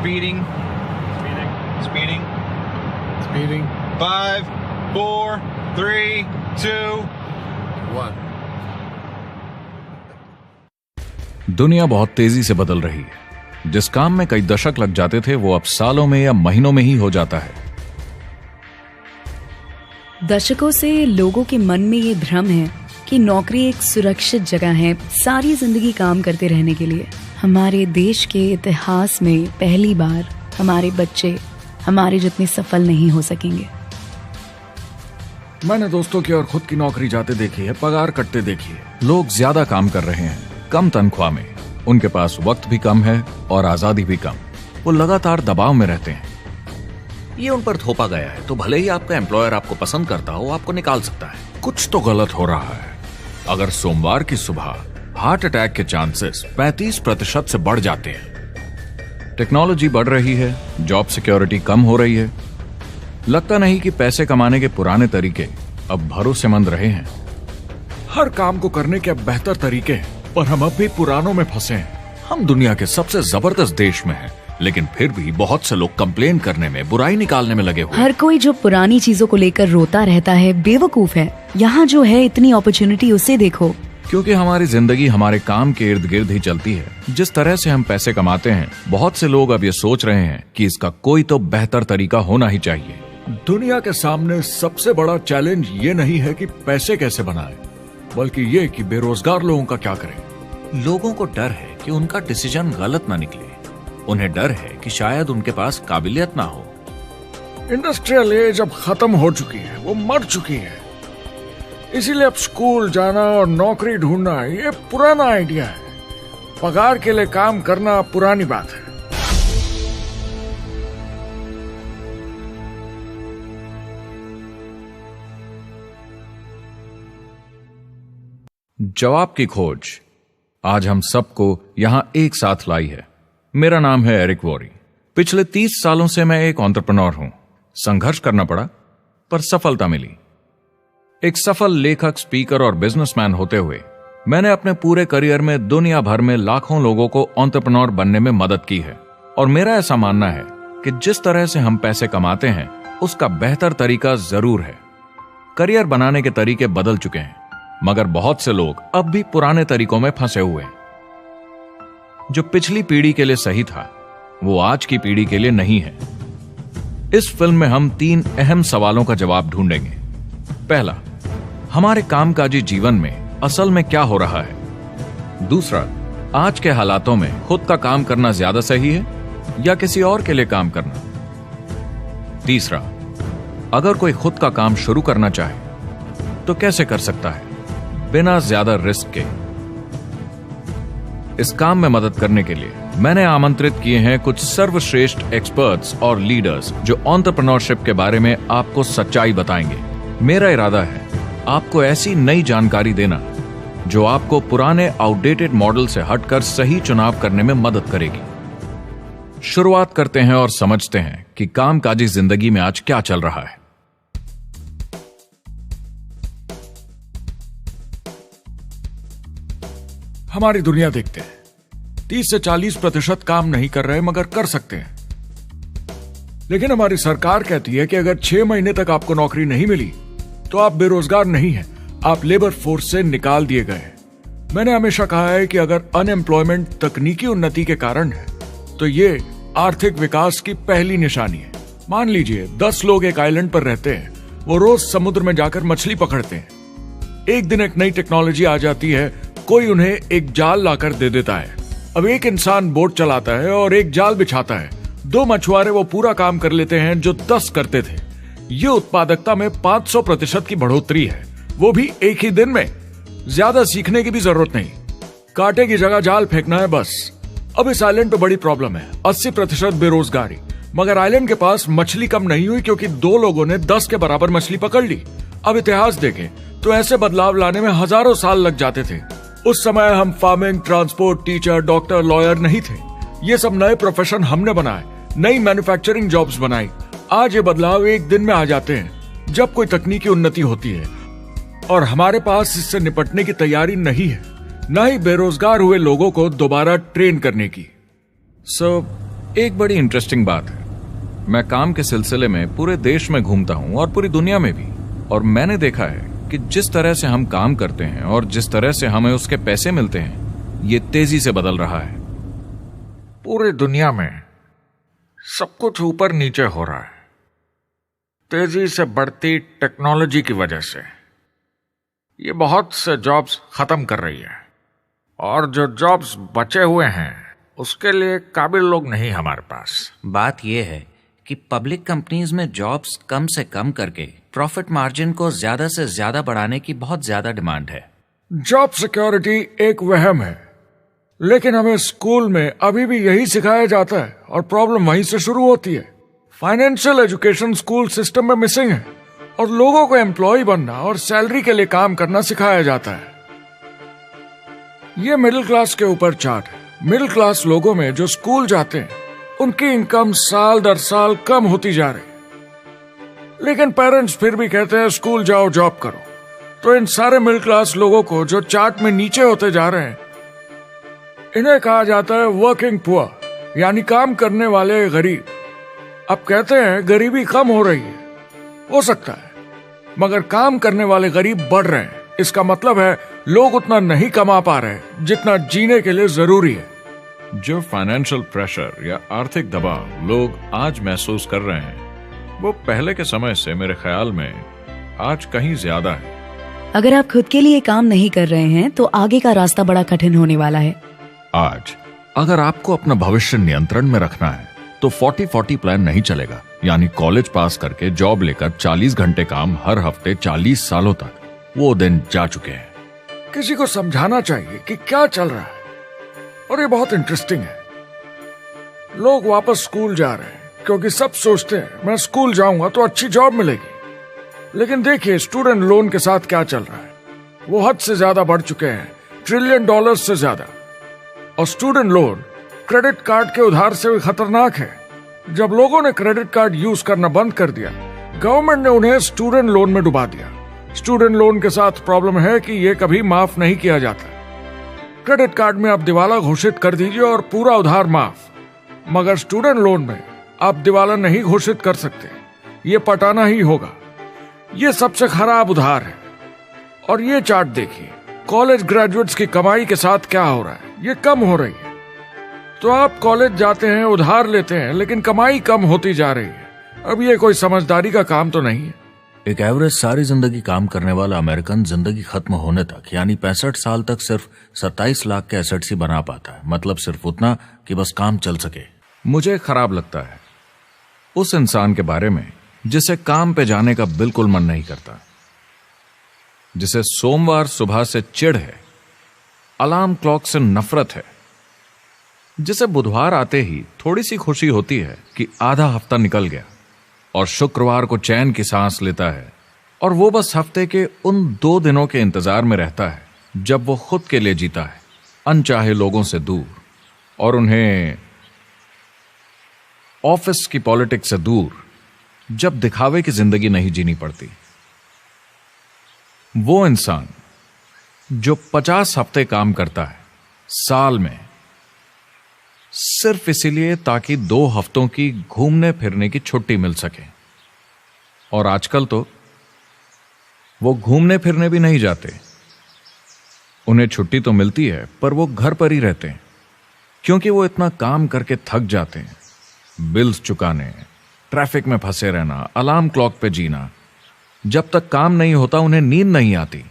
Speeding. Speeding. Speeding. 5, 4, 3, 2, 1. दुनिया बहुत तेजी से बदल रही है। जिस काम में कई दशक लग जाते थे वो अब सालों में या महीनों में ही हो जाता है। दशकों से लोगों के मन में ये भ्रम है कि नौकरी एक सुरक्षित जगह है सारी जिंदगी काम करते रहने के लिए। हमारे देश के इतिहास में पहली बार हमारे बच्चे हमारे जितने सफल नहीं हो सकेंगे। मैंने दोस्तों की और खुद की नौकरी जाते देखी है, पगार कटते देखी है। लोग ज्यादा काम कर रहे हैं कम तनख्वाह में, उनके पास वक्त भी कम है और आजादी भी कम। वो लगातार दबाव में रहते हैं। ये उन पर थोपा गया है तो भले ही आपका एम्प्लॉयर आपको पसंद करता हो, आपको निकाल सकता है। कुछ तो गलत हो रहा है। अगर सोमवार की सुबह हार्ट अटैक के चांसेस 35% से बढ़ जाते हैं। टेक्नोलॉजी बढ़ रही है, जॉब सिक्योरिटी कम हो रही है। लगता नहीं कि पैसे कमाने के पुराने तरीके अब भरोसेमंद रहे हैं। हर काम को करने के अब बेहतर तरीके हैं, पर हम अब भी पुरानों में फंसे हैं। हम दुनिया के सबसे जबरदस्त देश में हैं, लेकिन फिर भी बहुत से लोग कंप्लेन करने में, बुराई निकालने में लगे हुए। हर कोई जो पुरानी चीजों को लेकर रोता रहता है बेवकूफ है। यहाँ जो है इतनी अपॉर्चुनिटी उसे देखो। क्योंकि हमारी जिंदगी हमारे काम के इर्द गिर्द ही चलती है। जिस तरह से हम पैसे कमाते हैं, बहुत से लोग अब ये सोच रहे हैं कि इसका कोई तो बेहतर तरीका होना ही चाहिए। दुनिया के सामने सबसे बड़ा चैलेंज ये नहीं है कि पैसे कैसे बनाएं, बल्कि ये कि बेरोजगार लोगों का क्या करें। लोगों को डर है कि उनका डिसीजन गलत ना निकले। उन्हें डर है कि शायद उनके पास काबिलियत ना हो। इंडस्ट्रियल एज अब खत्म हो चुकी है, वो मर चुकी है। इसीलिए अब स्कूल जाना और नौकरी ढूंढना ये पुराना आइडिया है। पगार के लिए काम करना पुरानी बात है। जवाब की खोज आज हम सबको यहां एक साथ लाई है। मेरा नाम है एरिक वॉरी। पिछले 30 सालों से मैं एक एंटरप्रेन्योर हूं। संघर्ष करना पड़ा, पर सफलता मिली। एक सफल लेखक, स्पीकर और बिजनेसमैन होते हुए मैंने अपने पूरे करियर में दुनिया भर में लाखों लोगों को एंटरप्रेन्योर बनने में मदद की है। और मेरा ऐसा मानना है कि जिस तरह से हम पैसे कमाते हैं उसका बेहतर तरीका जरूर है। करियर बनाने के तरीके बदल चुके हैं, मगर बहुत से लोग अब भी पुराने तरीकों में फंसे हुए हैं। जो पिछली पीढ़ी के लिए सही था वो आज की पीढ़ी के लिए नहीं है। इस फिल्म में हम 3 अहम सवालों का जवाब ढूंढेंगे। पहला, हमारे कामकाजी जीवन में असल में क्या हो रहा है। दूसरा, आज के हालातों में खुद का काम करना ज्यादा सही है या किसी और के लिए काम करना। तीसरा, अगर कोई खुद का काम शुरू करना चाहे तो कैसे कर सकता है बिना ज्यादा रिस्क के। इस काम में मदद करने के लिए मैंने आमंत्रित किए हैं कुछ सर्वश्रेष्ठ एक्सपर्ट्स और लीडर्स जो एंटरप्रेन्योरशिप के बारे में आपको सच्चाई बताएंगे। मेरा इरादा है आपको ऐसी नई जानकारी देना जो आपको पुराने आउटडेटेड मॉडल से हटकर सही चुनाव करने में मदद करेगी। शुरुआत करते हैं और समझते हैं कि कामकाजी जिंदगी में आज क्या चल रहा है। हमारी दुनिया देखते हैं, 30 से 40% काम नहीं कर रहे मगर कर सकते हैं। लेकिन हमारी सरकार कहती है कि अगर 6 महीने तक आपको नौकरी नहीं मिली तो आप बेरोजगार नहीं हैं, आप लेबर फोर्स से निकाल दिए गए हैं। मैंने हमेशा कहा है कि अगर अनएम्प्लॉयमेंट तकनीकी उन्नति के कारण है तो ये आर्थिक विकास की पहली निशानी है। मान लीजिए 10 लोग एक आइलैंड पर रहते हैं, वो रोज समुद्र में जाकर मछली पकड़ते हैं। एक दिन एक नई टेक्नोलॉजी आ जाती है, कोई उन्हें एक जाल लाकर दे देता है। अब एक इंसान बोट चलाता है और एक जाल बिछाता है। 2 मछुआरे वो पूरा काम कर लेते हैं जो 10 करते थे। ये उत्पादकता में 500% की बढ़ोतरी है, वो भी एक ही दिन में। ज्यादा सीखने की भी जरूरत नहीं, कांटे की जगह जाल फेंकना है बस। अब इस आइलैंड पे बड़ी प्रॉब्लम है, 80% बेरोजगारी। मगर आइलैंड के पास मछली कम नहीं हुई क्योंकि 2 लोगों ने 10 के बराबर मछली पकड़ ली। अब इतिहास देखें तो ऐसे बदलाव लाने में हजारों साल लग जाते थे। उस समय हम farming, transport, teacher, doctor, lawyer नहीं थे। ये सब नए प्रोफेशन हमने बनाए, नई मैन्युफैक्चरिंग जॉब्स बनाई। आज ये बदलाव एक दिन में आ जाते हैं जब कोई तकनीकी उन्नति होती है, और हमारे पास इससे निपटने की तैयारी नहीं है, न ही बेरोजगार हुए लोगों को दोबारा ट्रेन करने की। एक बड़ी इंटरेस्टिंग बात है, मैं काम के सिलसिले में पूरे देश में घूमता हूं और पूरी दुनिया में भी, और मैंने देखा है कि जिस तरह से हम काम करते हैं और जिस तरह से हमें उसके पैसे मिलते हैं, ये तेजी से बदल रहा है। पूरी दुनिया में सब कुछ ऊपर नीचे हो रहा है, तेजी से बढ़ती टेक्नोलॉजी की वजह से। ये बहुत से जॉब्स खत्म कर रही है, और जो जॉब्स बचे हुए हैं उसके लिए काबिल लोग नहीं हमारे पास। बात यह है कि पब्लिक कंपनीज में जॉब्स कम से कम करके प्रॉफिट मार्जिन को ज्यादा से ज्यादा बढ़ाने की बहुत ज्यादा डिमांड है। जॉब सिक्योरिटी एक वहम है, लेकिन हमें स्कूल में अभी भी यही सिखाया जाता है और प्रॉब्लम वहीं से शुरू होती है। फाइनेंशियल एजुकेशन स्कूल सिस्टम में मिसिंग है और लोगों को एम्प्लॉय बनना और सैलरी के लिए काम करना सिखाया जाता है। ये मिडिल क्लास के ऊपर चार्ट है। मिडिल क्लास लोगों में जो स्कूल जाते हैं उनकी इनकम साल दर साल कम होती जा रही है, लेकिन पेरेंट्स फिर भी कहते हैं स्कूल जाओ, जॉब करो। तो इन सारे मिडिल क्लास लोगों को जो चार्ट में नीचे होते जा रहे हैं, इन्हें कहा जाता है वर्किंग पुअर, यानी काम करने वाले गरीब। अब कहते हैं गरीबी कम हो रही है, हो सकता है, मगर काम करने वाले गरीब बढ़ रहे हैं। इसका मतलब है लोग उतना नहीं कमा पा रहे जितना जीने के लिए जरूरी है। जो फाइनेंशियल प्रेशर या आर्थिक दबाव लोग आज महसूस कर रहे हैं, वो पहले के समय से मेरे ख्याल में आज कहीं ज्यादा है। अगर आप खुद के लिए काम नहीं कर रहे हैं तो आगे का रास्ता बड़ा कठिन होने वाला है। आज अगर आपको अपना भविष्य नियंत्रण में रखना है तो 40-40 प्लान नहीं चलेगा, यानी कॉलेज पास करके जॉब लेकर 40 घंटे काम हर हफ्ते 40 सालों तक, वो दिन जा चुके हैं। किसी को समझाना चाहिए कि क्या चल रहा है, और ये बहुत इंटरेस्टिंग है। लोग वापस स्कूल जा रहे हैं क्योंकि सब सोचते हैं मैं स्कूल जाऊंगा तो अच्छी जॉब मिलेगी। लेकिन देखिए स्टूडेंट लोन के साथ क्या चल रहा है, वो हद से ज्यादा बढ़ चुके हैं, $1 ट्रिलियन से ज्यादा। और स्टूडेंट लोन क्रेडिट कार्ड के उधार से भी खतरनाक है। जब लोगों ने क्रेडिट कार्ड यूज करना बंद कर दिया, गवर्नमेंट ने उन्हें स्टूडेंट लोन में डुबा दिया। स्टूडेंट लोन के साथ प्रॉब्लम है कि ये कभी माफ नहीं किया जाता। क्रेडिट कार्ड में आप दिवाला घोषित कर दीजिए और पूरा उधार माफ, मगर स्टूडेंट लोन में आप दिवाला नहीं घोषित कर सकते, ये पटाना ही होगा। ये सबसे खराब उधार है। और ये चार्ट देखिए, कॉलेज ग्रेजुएट्स की कमाई के साथ क्या हो रहा है, ये कम हो रही है। तो आप कॉलेज जाते हैं, उधार लेते हैं, लेकिन कमाई कम होती जा रही है। अब ये कोई समझदारी का काम तो नहीं है। एक एवरेज सारी जिंदगी काम करने वाला अमेरिकन जिंदगी खत्म होने तक, यानी 65 साल तक सिर्फ 27 लाख के एसेट्स ही बना पाता है। मतलब सिर्फ उतना कि बस काम चल सके। मुझे खराब लगता है उस इंसान के बारे में जिसे काम पे जाने का बिल्कुल मन नहीं करता, जिसे सोमवार सुबह से चिढ़ है, अलार्म क्लॉक से नफरत है, जिसे बुधवार आते ही थोड़ी सी खुशी होती है कि आधा हफ्ता निकल गया, और शुक्रवार को चैन की सांस लेता है, और वो बस हफ्ते के उन 2 दिनों के इंतजार में रहता है जब वो खुद के लिए जीता है, अनचाहे लोगों से दूर, और उन्हें ऑफिस की पॉलिटिक्स से दूर, जब दिखावे की जिंदगी नहीं जीनी पड़ती। वो इंसान जो 50 हफ्ते काम करता है साल में, सिर्फ इसीलिए ताकि 2 हफ्तों की घूमने फिरने की छुट्टी मिल सके। और आजकल तो वो घूमने फिरने भी नहीं जाते। उन्हें छुट्टी तो मिलती है पर वो घर पर ही रहते हैं, क्योंकि वो इतना काम करके थक जाते हैं। बिल्स चुकाने, ट्रैफिक में फंसे रहना, अलार्म क्लॉक पे जीना, जब तक काम नहीं होता उन्हें नींद नहीं आती।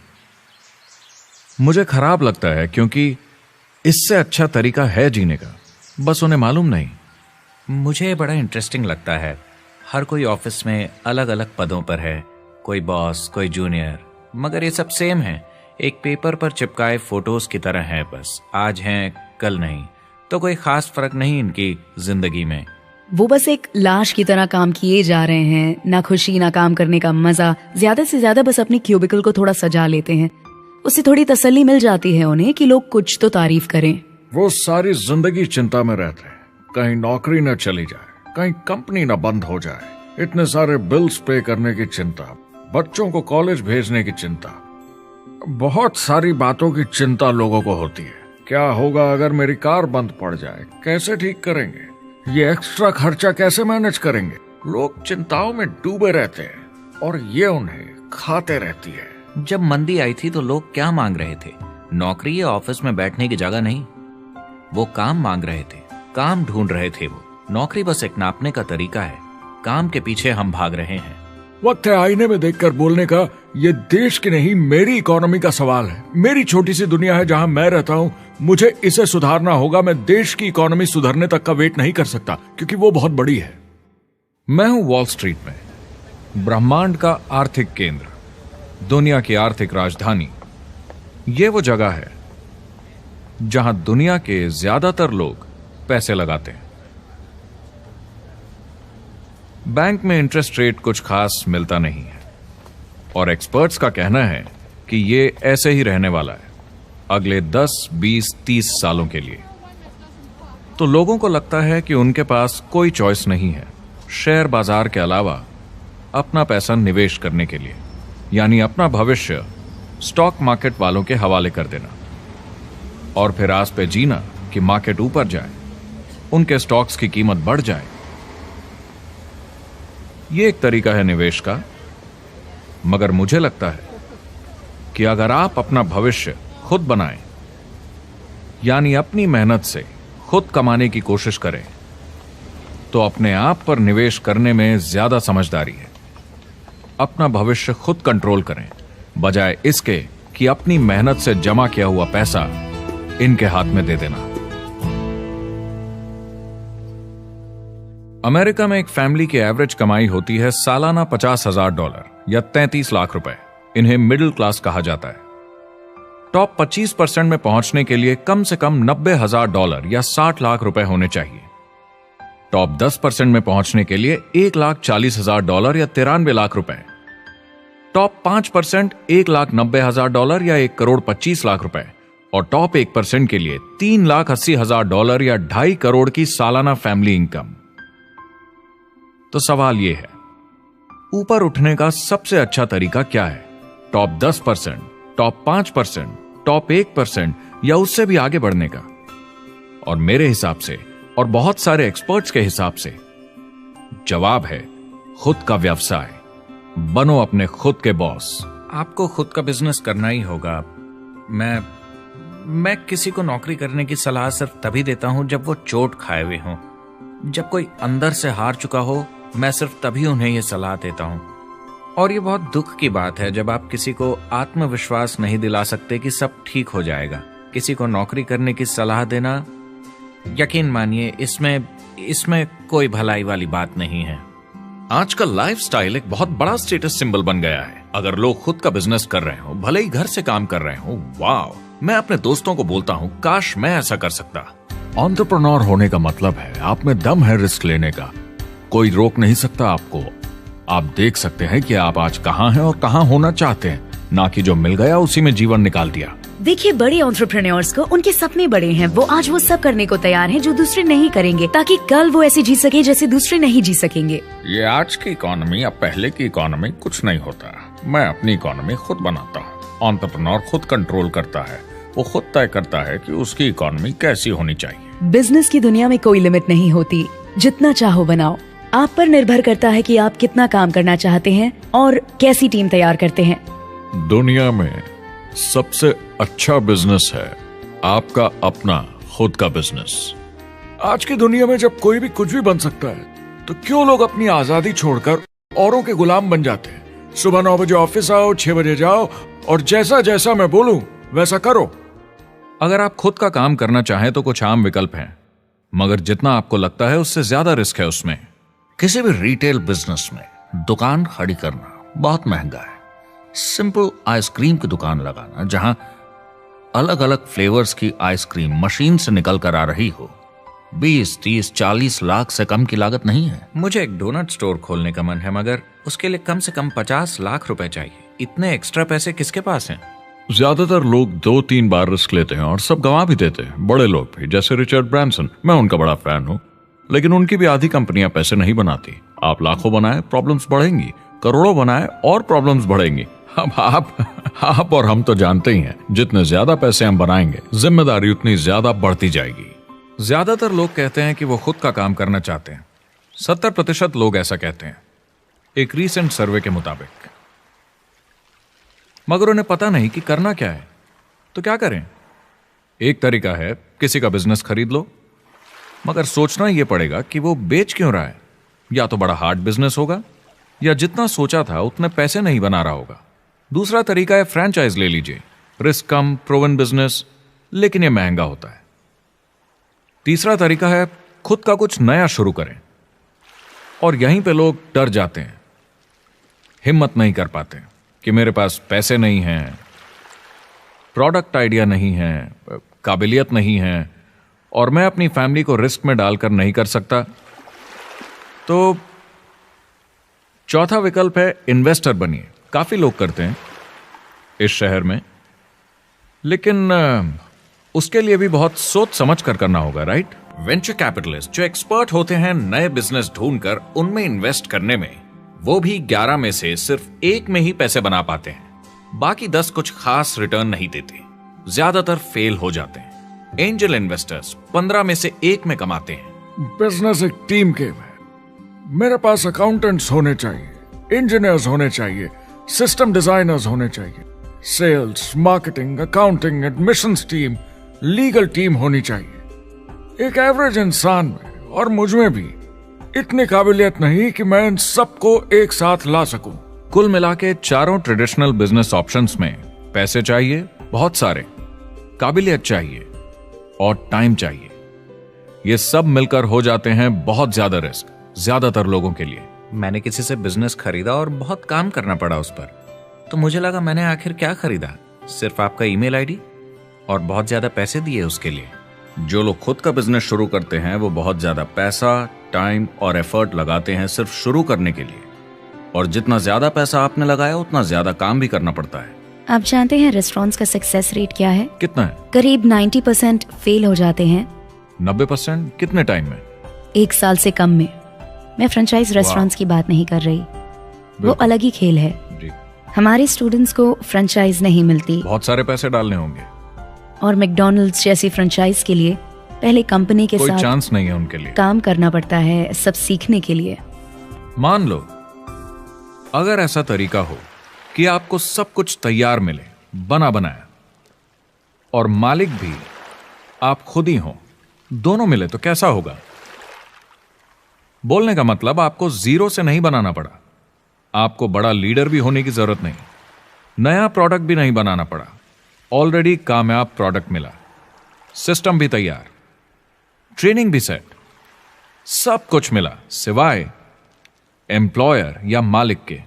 मुझे खराब लगता है क्योंकि इससे अच्छा तरीका है जीने का, बस उन्हें मालूम नहीं। मुझे बड़ा इंटरेस्टिंग लगता है, हर कोई ऑफिस में अलग अलग पदों पर है, कोई बॉस, कोई जूनियर, मगर ये सब सेम है, एक पेपर पर चिपकाए फोटोज की तरह है। बस आज हैं कल नहीं, तो कोई खास फर्क नहीं इनकी जिंदगी में। वो बस एक लाश की तरह काम किए जा रहे हैं, ना खुशी ना काम करने का मजा। ज्यादा से ज्यादा बस अपनी क्यूबिकल को थोड़ा सजा लेते हैं, उससे थोड़ी तसल्ली मिल जाती है उन्हें कि लोग कुछ तो तारीफ करें। वो सारी जिंदगी चिंता में रहते हैं, कहीं नौकरी न चली जाए, कहीं कंपनी न बंद हो जाए, इतने सारे बिल्स पे करने की चिंता, बच्चों को कॉलेज भेजने की चिंता, बहुत सारी बातों की चिंता लोगों को होती है। क्या होगा अगर मेरी कार बंद पड़ जाए, कैसे ठीक करेंगे, ये एक्स्ट्रा खर्चा कैसे मैनेज करेंगे? लोग चिंताओं में डूबे रहते हैं और ये उन्हें खाते रहती है। जब मंदी आई थी तो लोग क्या मांग रहे थे? नौकरी या ऑफिस में बैठने की जगह नहीं, वो काम मांग रहे थे, काम ढूंढ रहे थे। वो नौकरी बस एक नापने का तरीका है, काम के पीछे हम भाग रहे हैं। वक्त है आईने में देखकर बोलने का। ये देश की नहीं, मेरी इकोनॉमी का सवाल है। मेरी छोटी सी दुनिया है जहां मैं रहता हूं, मुझे इसे सुधारना होगा। मैं देश की इकोनॉमी सुधरने तक का वेट नहीं कर सकता, क्योंकि वो बहुत बड़ी है। मैं हूं वॉल स्ट्रीट में, ब्रह्मांड का आर्थिक केंद्र, दुनिया की आर्थिक राजधानी। ये वो जगह है जहां दुनिया के ज्यादातर लोग पैसे लगाते हैं। बैंक में इंटरेस्ट रेट कुछ खास मिलता नहीं है और एक्सपर्ट्स का कहना है कि ये ऐसे ही रहने वाला है अगले 10, 20, 30 सालों के लिए। तो लोगों को लगता है कि उनके पास कोई चॉइस नहीं है शेयर बाजार के अलावा अपना पैसा निवेश करने के लिए, यानी अपना भविष्य स्टॉक मार्केट वालों के हवाले कर देना और फिर आस पे जीना कि मार्केट ऊपर जाए, उनके स्टॉक्स की कीमत बढ़ जाए। यह एक तरीका है निवेश का, मगर मुझे लगता है कि अगर आप अपना भविष्य खुद बनाएं, यानी अपनी मेहनत से खुद कमाने की कोशिश करें, तो अपने आप पर निवेश करने में ज्यादा समझदारी है। अपना भविष्य खुद कंट्रोल करें, बजाय इसके कि अपनी मेहनत से जमा किया हुआ पैसा इनके हाथ में दे देना। अमेरिका में एक फैमिली की एवरेज कमाई होती है सालाना $50,000 या 33 लाख रुपए। इन्हें मिडिल क्लास कहा जाता है। टॉप 25% में पहुंचने के लिए कम से कम $90,000 या 60 लाख रुपए होने चाहिए। टॉप 10% में पहुंचने के लिए $1,40,000 या 93 लाख रुपए। टॉप 5% $1,90,000 या 1,25,00,000 रुपए और टॉप 1% के लिए $3,80,000 या 2.5 करोड़ की सालाना फैमिली इनकम। तो सवाल यह है, ऊपर उठने का सबसे अच्छा तरीका क्या है? टॉप 10%, टॉप 5%, टॉप 1% या उससे भी आगे बढ़ने का? और मेरे हिसाब से और बहुत सारे एक्सपर्ट्स के हिसाब से जवाब है खुद का व्यवसाय। बनो अपने खुद के बॉस। आपको खुद का बिजनेस करना ही होगा। मैं किसी को नौकरी करने की सलाह सिर्फ तभी देता हूं जब वो चोट खाए हुए हों। जब कोई अंदर से हार चुका हो, मैं सिर्फ तभी उन्हें यह सलाह देता हूं। और ये बहुत दुख की बात है जब आप किसी को आत्मविश्वास नहीं दिला सकते कि सब ठीक हो जाएगा। किसी को नौकरी करने की सलाह देना, यकीन मानिए, इसमें कोई भलाई वाली बात नहीं है। आजकल लाइफस्टाइल एक बहुत बड़ा स्टेटस सिंबल बन गया है। अगर लोग खुद का बिजनेस कर रहे हो, भले ही घर से काम कर रहे हो, वाह! मैं अपने दोस्तों को बोलता हूं, काश मैं ऐसा कर सकता। एंटरप्रेन्योर होने का मतलब है आप में दम है रिस्क लेने का। कोई रोक नहीं सकता आपको। आप देख सकते हैं कि आप आज कहां हैं और कहां होना चाहते हैं, ना कि जो मिल गया उसी में जीवन निकाल दिया। देखिए, बड़े एंटरप्रेन्योर्स को उनके सपने बड़े हैं। वो आज वो सब करने को तैयार हैं जो दूसरे नहीं करेंगे, ताकि कल वो ऐसे जी सके जैसे दूसरे नहीं जी सकेंगे। ये आज की इकोनॉमी या पहले की इकोनॉमी कुछ नहीं होता। मैं अपनी इकोनॉमी खुद बनाता हूँ। एंटरप्रेन्योर खुद कंट्रोल करता है। वो खुद तय करता है कि उसकी इकोनॉमी कैसी होनी चाहिए। बिजनेस की दुनिया में कोई लिमिट नहीं होती। जितना चाहो बनाओ। आप पर निर्भर करता है कि आप कितना काम करना चाहते हैं और कैसी टीम तैयार करते हैं। दुनिया में सबसे अच्छा बिजनेस है आपका अपना खुद का बिजनेस। आज की दुनिया में जब कोई भी कुछ भी बन सकता है, तो क्यों लोग अपनी आजादी छोड़कर औरों के गुलाम बन जाते हैं? सुबह 9 बजे ऑफिस आओ, 6 बजे जाओ और जैसा जैसा मैं बोलूं वैसा करो। अगर आप खुद का काम करना चाहें तो कुछ आम विकल्प हैं, मगर जितना आपको लगता है उससे ज्यादा रिस्क है उसमें। किसी भी रिटेल बिजनेस में दुकान खड़ी करना बहुत महंगा है। सिंपल आइसक्रीम की दुकान लगाना जहां अलग अलग फ्लेवर्स की आइसक्रीम मशीन से निकल कर आ रही हो, 20, 30, 40 लाख से कम की लागत नहीं है। मुझे एक डोनट स्टोर खोलने का मन है, मगर उसके लिए कम से कम 50 लाख रुपए चाहिए। इतने एक्स्ट्रा पैसे किसके पास हैं? ज्यादातर लोग 2-3 बार रिस्क लेते हैं और सब गंवा भी देते हैं। बड़े लोग भी, जैसे रिचर्ड ब्रांसन। मैं उनका बड़ा फैन हूं, लेकिन उनकी भी आधी कंपनियां पैसे नहीं बनाती। आप लाखों बनाए, प्रॉब्लम्स बढ़ेंगी। करोड़ों बनाए और प्रॉब्लम्स बढ़ेंगी। अब आप और हम तो जानते ही हैं, जितने ज्यादा पैसे हम बनाएंगे, जिम्मेदारी उतनी ज्यादा बढ़ती जाएगी। ज्यादातर लोग कहते हैं कि वो खुद का काम करना चाहते हैं। 70% लोग ऐसा कहते हैं, एक रीसेंट सर्वे के मुताबिक। मगर उन्हें पता नहीं कि करना क्या है। तो क्या करें? एक तरीका है किसी का बिजनेस खरीद लो, मगर सोचना यह पड़ेगा कि वो बेच क्यों रहा है। या तो बड़ा हार्ड बिजनेस होगा, या जितना सोचा था उतने पैसे नहीं बना रहा होगा। दूसरा तरीका है फ्रेंचाइज ले लीजिए, रिस्क कम, प्रूवन बिजनेस, लेकिन यह महंगा होता है। तीसरा तरीका है खुद का कुछ नया शुरू करें, और यहीं पे लोग डर जाते हैं, हिम्मत नहीं कर पाते कि मेरे पास पैसे नहीं हैं, प्रोडक्ट आइडिया नहीं है, काबिलियत नहीं है, और मैं अपनी फैमिली को रिस्क में डालकर नहीं कर सकता। तो चौथा विकल्प है इन्वेस्टर बनिए। काफी लोग करते हैं इस शहर में, लेकिन उसके लिए भी बहुत सोच समझ कर करना होगा, राइट? वेंचर कैपिटलिस्ट जो एक्सपर्ट होते हैं नए बिजनेस ढूंढकर उनमें इन्वेस्ट करने में, वो भी 11 में से सिर्फ 1 में ही पैसे बना पाते हैं। बाकी 10 कुछ खास रिटर्न नहीं देते, ज्यादातर फेल हो जाते हैं। एंजल इन्वेस्टर्स 15 में से 1 में कमाते हैं। बिजनेस एक टीम गेम है। मेरे पास अकाउंटेंट्स होने चाहिए, इंजीनियर्स होने चाहिए, सिस्टम डिजाइनर्स होने चाहिए, sales, marketing, accounting, admissions team, legal team होनी चाहिए। एक एवरेज इंसान में और मुझ में भी इतनी काबिलियत नहीं कि मैं इन सबको एक साथ ला सकूं। कुल मिला के चारों ट्रेडिशनल बिजनेस ऑप्शंस में पैसे चाहिए बहुत सारे, काबिलियत चाहिए और टाइम चाहिए। ये सब मिलकर हो जाते हैं बहुत ज्यादा रिस्क ज्यादातर लोगों के लिए। मैंने किसी से बिजनेस खरीदा और बहुत काम करना पड़ा उस पर। तो मुझे लगा मैंने आखिर क्या खरीदा, सिर्फ आपका ईमेल आईडी, और बहुत ज्यादा पैसे दिए उसके लिए। जो लोग खुद का बिजनेस शुरू करते हैं वो बहुत ज्यादा पैसा, टाइम और एफर्ट लगाते हैं सिर्फ शुरू करने के लिए, और जितना ज्यादा पैसा आपने लगाया उतना ज्यादा काम भी करना पड़ता है। आप जानते हैं रेस्टोरेंट्स का सक्सेस रेट क्या है? कितना है? करीब 90% फेल हो जाते हैं। 90%? कितने टाइम में? 1 साल से कम में। मैं फ्रेंचाइज रेस्टोरेंट्स की बात नहीं कर रही, वो अलग ही खेल है। जी। हमारे स्टूडेंट्स को फ्रेंचाइज नहीं मिलती, बहुत सारे पैसे डालने होंगे, और मैकडॉनल्ड्स जैसी फ्रेंचाइज के लिए पहले कंपनी के कोई साथ चांस नहीं है उनके लिए। काम करना पड़ता है सब सीखने के लिए। मान लो अगर ऐसा तरीका हो कि आपको सब कुछ तैयार मिले, बना बनाया, और मालिक भी आप खुद ही हो, दोनों मिले, तो कैसा होगा? बोलने का मतलब आपको जीरो से नहीं बनाना पड़ा, आपको बड़ा लीडर भी होने की जरूरत नहीं, नया प्रोडक्ट भी नहीं बनाना पड़ा, ऑलरेडी कामयाब प्रोडक्ट मिला, सिस्टम भी तैयार, ट्रेनिंग भी सेट, सब कुछ मिला सिवाय एम्प्लॉयर या मालिक के।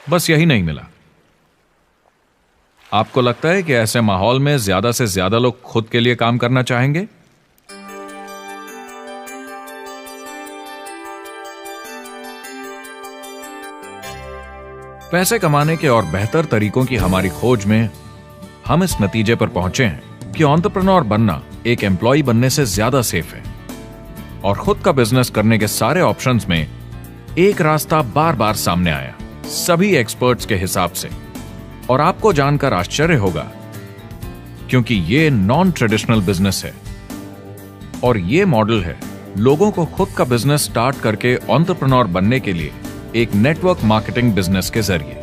बस यही नहीं मिला। आपको लगता है कि ऐसे माहौल में ज्यादा से ज्यादा लोग खुद के लिए काम करना चाहेंगे? पैसे कमाने के और बेहतर तरीकों की हमारी खोज में हम इस नतीजे पर पहुंचे हैं कि एंटरप्रेन्योर बनना एक एम्प्लॉय बनने से ज्यादा सेफ है, और खुद का बिजनेस करने के सारे ऑप्शंस में एक रास्ता बार बार सामने आया सभी एक्सपर्ट्स के हिसाब से। और आपको जानकर आश्चर्य होगा, क्योंकि ये नॉन ट्रेडिशनल बिजनेस है, और ये मॉडल है लोगों को खुद का बिजनेस स्टार्ट करके एंटरप्रेन्योर बनने के लिए एक नेटवर्क मार्केटिंग बिजनेस के जरिए।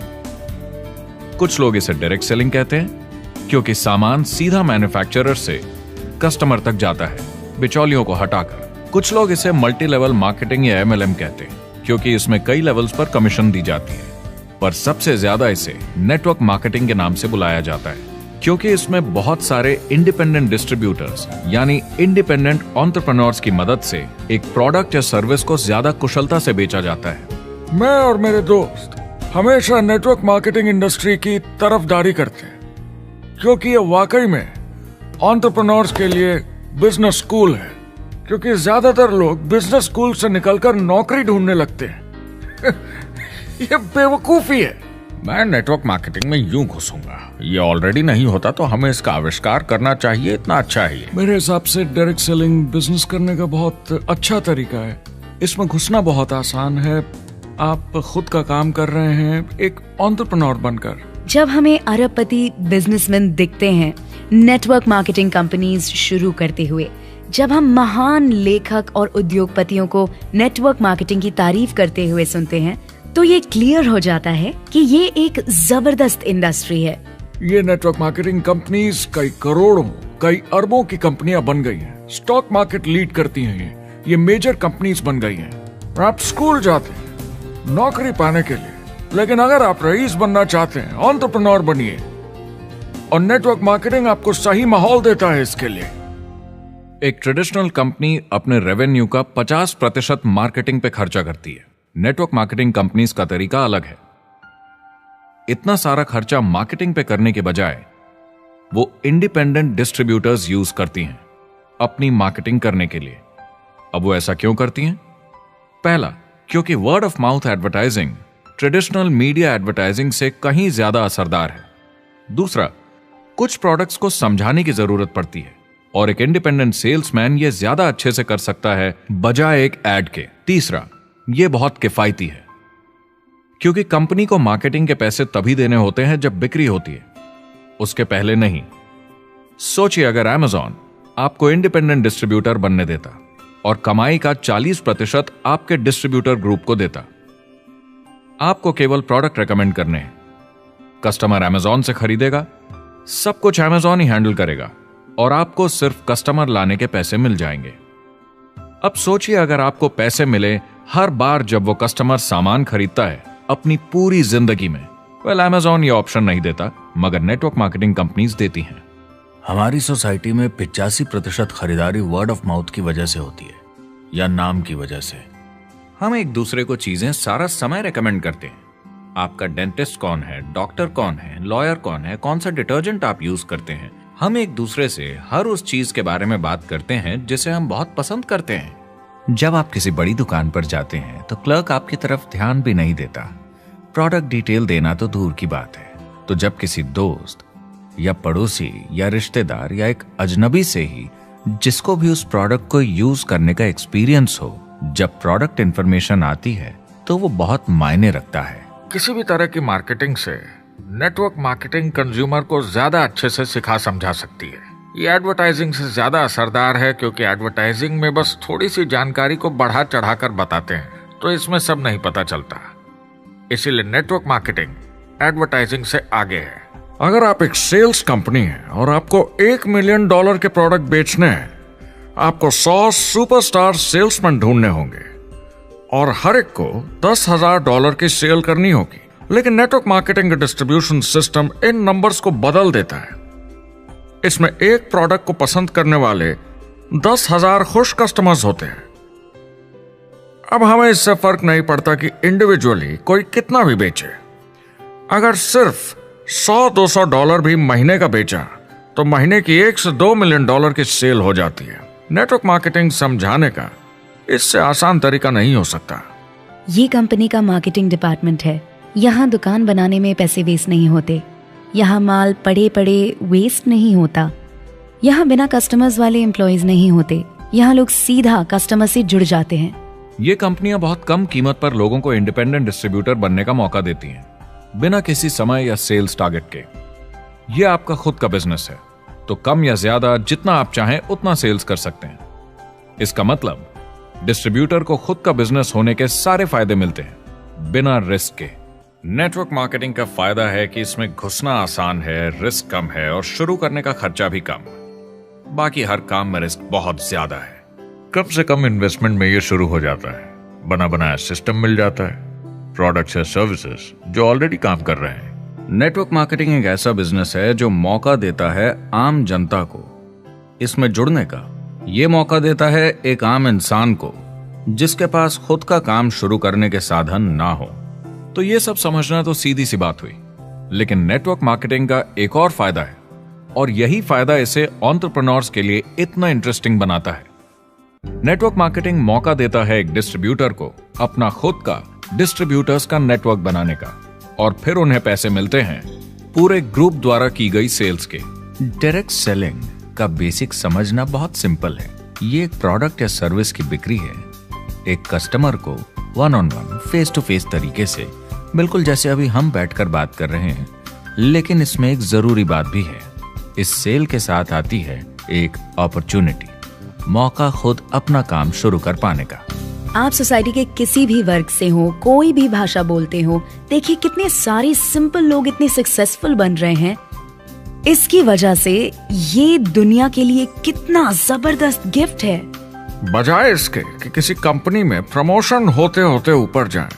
कुछ लोग इसे डायरेक्ट सेलिंग कहते हैं, क्योंकि सामान सीधा मैन्युफैक्चरर से कस्टमर तक जाता है बिचौलियों को हटाकर। कुछ लोग इसे मल्टी लेवल मार्केटिंग या MLM कहते हैं, क्योंकि इसमें कई लेवल्स पर कमीशन दी जाती है, पर सबसे ज्यादा इसे नेटवर्क मार्केटिंग के नाम से बुलाया जाता है, क्योंकि इसमें बहुत सारे इंडिपेंडेंट डिस्ट्रीब्यूटर्स यानी इंडिपेंडेंट एंटरप्रेन्योर्स की मदद से एक प्रोडक्ट या सर्विस को ज्यादा कुशलता से बेचा जाता है। मैं और मेरे दोस्त हमेशा नेटवर्क मार्केटिंग इंडस्ट्री की तरफदारी करते हैं, क्योंकि ये वाकई में एंटरप्रेन्योर्स के लिए बिजनेस स्कूल है। क्योंकि ज्यादातर लोग बिजनेस स्कूल से निकलकर नौकरी ढूंढने लगते हैं। ये बेवकूफी है। मैं नेटवर्क मार्केटिंग में यूं घुसूंगा, ये ऑलरेडी नहीं होता तो हमें इसका आविष्कार करना चाहिए, इतना अच्छा है ये। मेरे हिसाब से डायरेक्ट सेलिंग बिजनेस करने का बहुत अच्छा तरीका है। इसमें घुसना बहुत आसान है। आप खुद का काम कर रहे हैं एक एंटरप्रेन्योर बनकर। जब हमें अरबपति बिजनेसमैन दिखते हैं नेटवर्क मार्केटिंग कंपनीज शुरू करते हुए, जब हम महान लेखक और उद्योगपतियों को नेटवर्क मार्केटिंग की तारीफ करते हुए सुनते हैं तो ये क्लियर हो जाता है कि ये एक जबरदस्त इंडस्ट्री है। ये नेटवर्क मार्केटिंग कंपनीज कई करोड़ों कई अरबों की कंपनियां बन गई हैं। स्टॉक मार्केट लीड करती हैं। ये मेजर कंपनीज बन गई हैं। आप स्कूल जाते हैं नौकरी पाने के लिए, लेकिन अगर आप रईस बनना चाहते हैं, एंटरप्रेन्योर बनिए, और नेटवर्क मार्केटिंग आपको सही माहौल देता है इसके लिए। एक ट्रेडिशनल कंपनी अपने रेवेन्यू का 50% मार्केटिंग पे खर्चा करती है। नेटवर्क मार्केटिंग कंपनीज का तरीका अलग है। इतना सारा खर्चा मार्केटिंग पे करने के बजाय वो इंडिपेंडेंट डिस्ट्रीब्यूटर्स यूज करती हैं अपनी मार्केटिंग करने के लिए। अब वो ऐसा क्यों करती हैं? पहला, क्योंकि word of mouth advertising traditional media advertising से कहीं ज्यादा असरदार है। दूसरा, कुछ प्रोडक्ट्स को समझाने की जरूरत पड़ती है और एक इंडिपेंडेंट सेल्समैन ये ज्यादा अच्छे से कर सकता है बजाय एक एड के। तीसरा, ये बहुत किफायती है क्योंकि कंपनी को मार्केटिंग के पैसे तभी देने होते हैं जब बिक्री होती है, उसके पहले नहीं। सोचिए अगर Amazon आपको इंडिपेंडेंट डिस्ट्रीब्यूटर बनने देता और कमाई का 40% आपके डिस्ट्रीब्यूटर ग्रुप को देता। आपको केवल प्रोडक्ट रेकमेंड करने हैं, कस्टमर Amazon से खरीदेगा, सब कुछ Amazon ही हैंडल करेगा और आपको सिर्फ कस्टमर लाने के पैसे मिल जाएंगे। अब सोचिए अगर आपको पैसे मिले हर बार जब वो कस्टमर सामान खरीदता है अपनी पूरी जिंदगी में। Amazon ये ऑप्शन नहीं देता, मगर नेटवर्क मार्केटिंग कंपनीज देती हैं। हमारी सोसाइटी में 85% खरीदारी वर्ड ऑफ माउथ की वजह से होती है या नाम की वजह से। हम एक दूसरे को चीजें सारा समय रेकमेंड करते हैं। आपका डेंटिस्ट कौन है, डॉक्टर कौन है, लॉयर कौन है, कौन सा डिटर्जेंट आप यूज करते हैं। हम एक दूसरे से हर उस चीज के बारे में बात करते हैं जिसे हम बहुत पसंद करते हैं। जब आप किसी बड़ी दुकान पर जाते हैं तो क्लर्क आपकी तरफ ध्यान भी नहीं देता, प्रोडक्ट डिटेल देना तो दूर की बात है। तो जब किसी दोस्त या पड़ोसी या रिश्तेदार या एक अजनबी से ही जिसको भी उस प्रोडक्ट को यूज करने का एक्सपीरियंस हो, जब प्रोडक्ट इंफॉर्मेशन आती है तो वो बहुत मायने रखता है। किसी भी तरह की मार्केटिंग से नेटवर्क मार्केटिंग कंज्यूमर को ज्यादा अच्छे से सिखा समझा सकती है। ये एडवर्टाइजिंग से ज्यादा असरदार है क्योंकि एडवर्टाइजिंग में बस थोड़ी सी जानकारी को बढ़ा चढ़ाकर बताते हैं, तो इसमें सब नहीं पता चलता। इसीलिए नेटवर्क मार्केटिंग एडवर्टाइजिंग से आगे है। अगर आप एक सेल्स कंपनी है और आपको $1 मिलियन के प्रोडक्ट बेचने हैं, आपको 100 सुपरस्टार सेल्समैन ढूंढने होंगे और हर एक को $10,000 की सेल करनी होगी। लेकिन नेटवर्क मार्केटिंग का डिस्ट्रीब्यूशन सिस्टम इन नंबर्स को बदल देता है। इसमें एक प्रोडक्ट को पसंद करने वाले 10,000 खुश कस्टमर्स होते हैं। अब हमें इससे फर्क नहीं पड़ता कि इंडिविजुअली कोई कितना भी बेचे। अगर सिर्फ $100-200 भी महीने का बेचा तो महीने की $1 से $2 मिलियन की सेल हो जाती है। नेटवर्क मार्केटिंग समझाने का इससे आसान तरीका नहीं हो सकता। ये कंपनी का मार्केटिंग डिपार्टमेंट है। यहाँ दुकान बनाने में पैसे वेस्ट नहीं होते, यहाँ माल पड़े पड़े वेस्ट नहीं होता, यहाँ बिना कस्टमर्स वाले एम्प्लॉयज नहीं होते, यहाँ लोग सीधा कस्टमर से जुड़ जाते हैं। ये कंपनियां बहुत कम कीमत पर लोगों को इंडिपेंडेंट डिस्ट्रीब्यूटर बनने का मौका देती हैं, बिना किसी समय या सेल्स टारगेट के। ये आपका खुद का बिजनेस है, तो कम या ज्यादा जितना आप चाहें उतना सेल्स कर सकते हैं। इसका मतलब डिस्ट्रीब्यूटर को खुद का बिजनेस होने के सारे फायदे मिलते हैं बिना रिस्क के। नेटवर्क मार्केटिंग का फायदा है कि इसमें घुसना आसान है, रिस्क कम है और शुरू करने का खर्चा भी कम। बाकी हर काम में रिस्क बहुत ज्यादा है। कम से कम इन्वेस्टमेंट में ये शुरू हो जाता है, बना बनाया सिस्टम मिल जाता है, प्रोडक्ट्स या सर्विसेज जो ऑलरेडी काम कर रहे हैं। नेटवर्क मार्केटिंग एक ऐसा बिजनेस है जो मौका देता है आम जनता को इसमें जुड़ने का। ये मौका देता है एक आम इंसान को जिसके पास खुद का काम शुरू करने के साधन ना हो। तो ये सब समझना तो सीधी सी बात हुई, लेकिन नेटवर्क मार्केटिंग का एक और फायदा है और यही फायदा इसे एंटरप्रेन्योर्स के लिए इतना इंटरेस्टिंग बनाता है। नेटवर्क मार्केटिंग मौका देता है एक डिस्ट्रीब्यूटर को अपना खुद का डिस्ट्रीब्यूटर्स का नेटवर्क बनाने का, और फिर उन्हें पैसे मिलते हैं पूरे ग्रुप द्वारा की गई सेल्स के। डायरेक्ट सेलिंग का बेसिक समझना बहुत सिंपल है। ये एक प्रोडक्ट या सर्विस की बिक्री है, एक कस्टमर को one on one face to face तरीके से, बिल्कुल जैसे अभी हम बैठकर बात कर रहे हैं। लेकिन इसमें एक जरूरी बात भी है, इस सेल के साथ आती है एक अपॉर्चुनिटी। मौका खुद अपना काम शुरू कर पाने का। आप सोसाइटी के किसी भी वर्ग से हो, कोई भी भाषा बोलते हो, देखिए कितने सारे सिंपल लोग इतने सक्सेसफुल बन रहे हैं। इसकी वजह से ये दुनिया के लिए कितना जबरदस्त गिफ्ट है। बजाय इसके कि किसी कंपनी में प्रमोशन होते होते ऊपर जाएं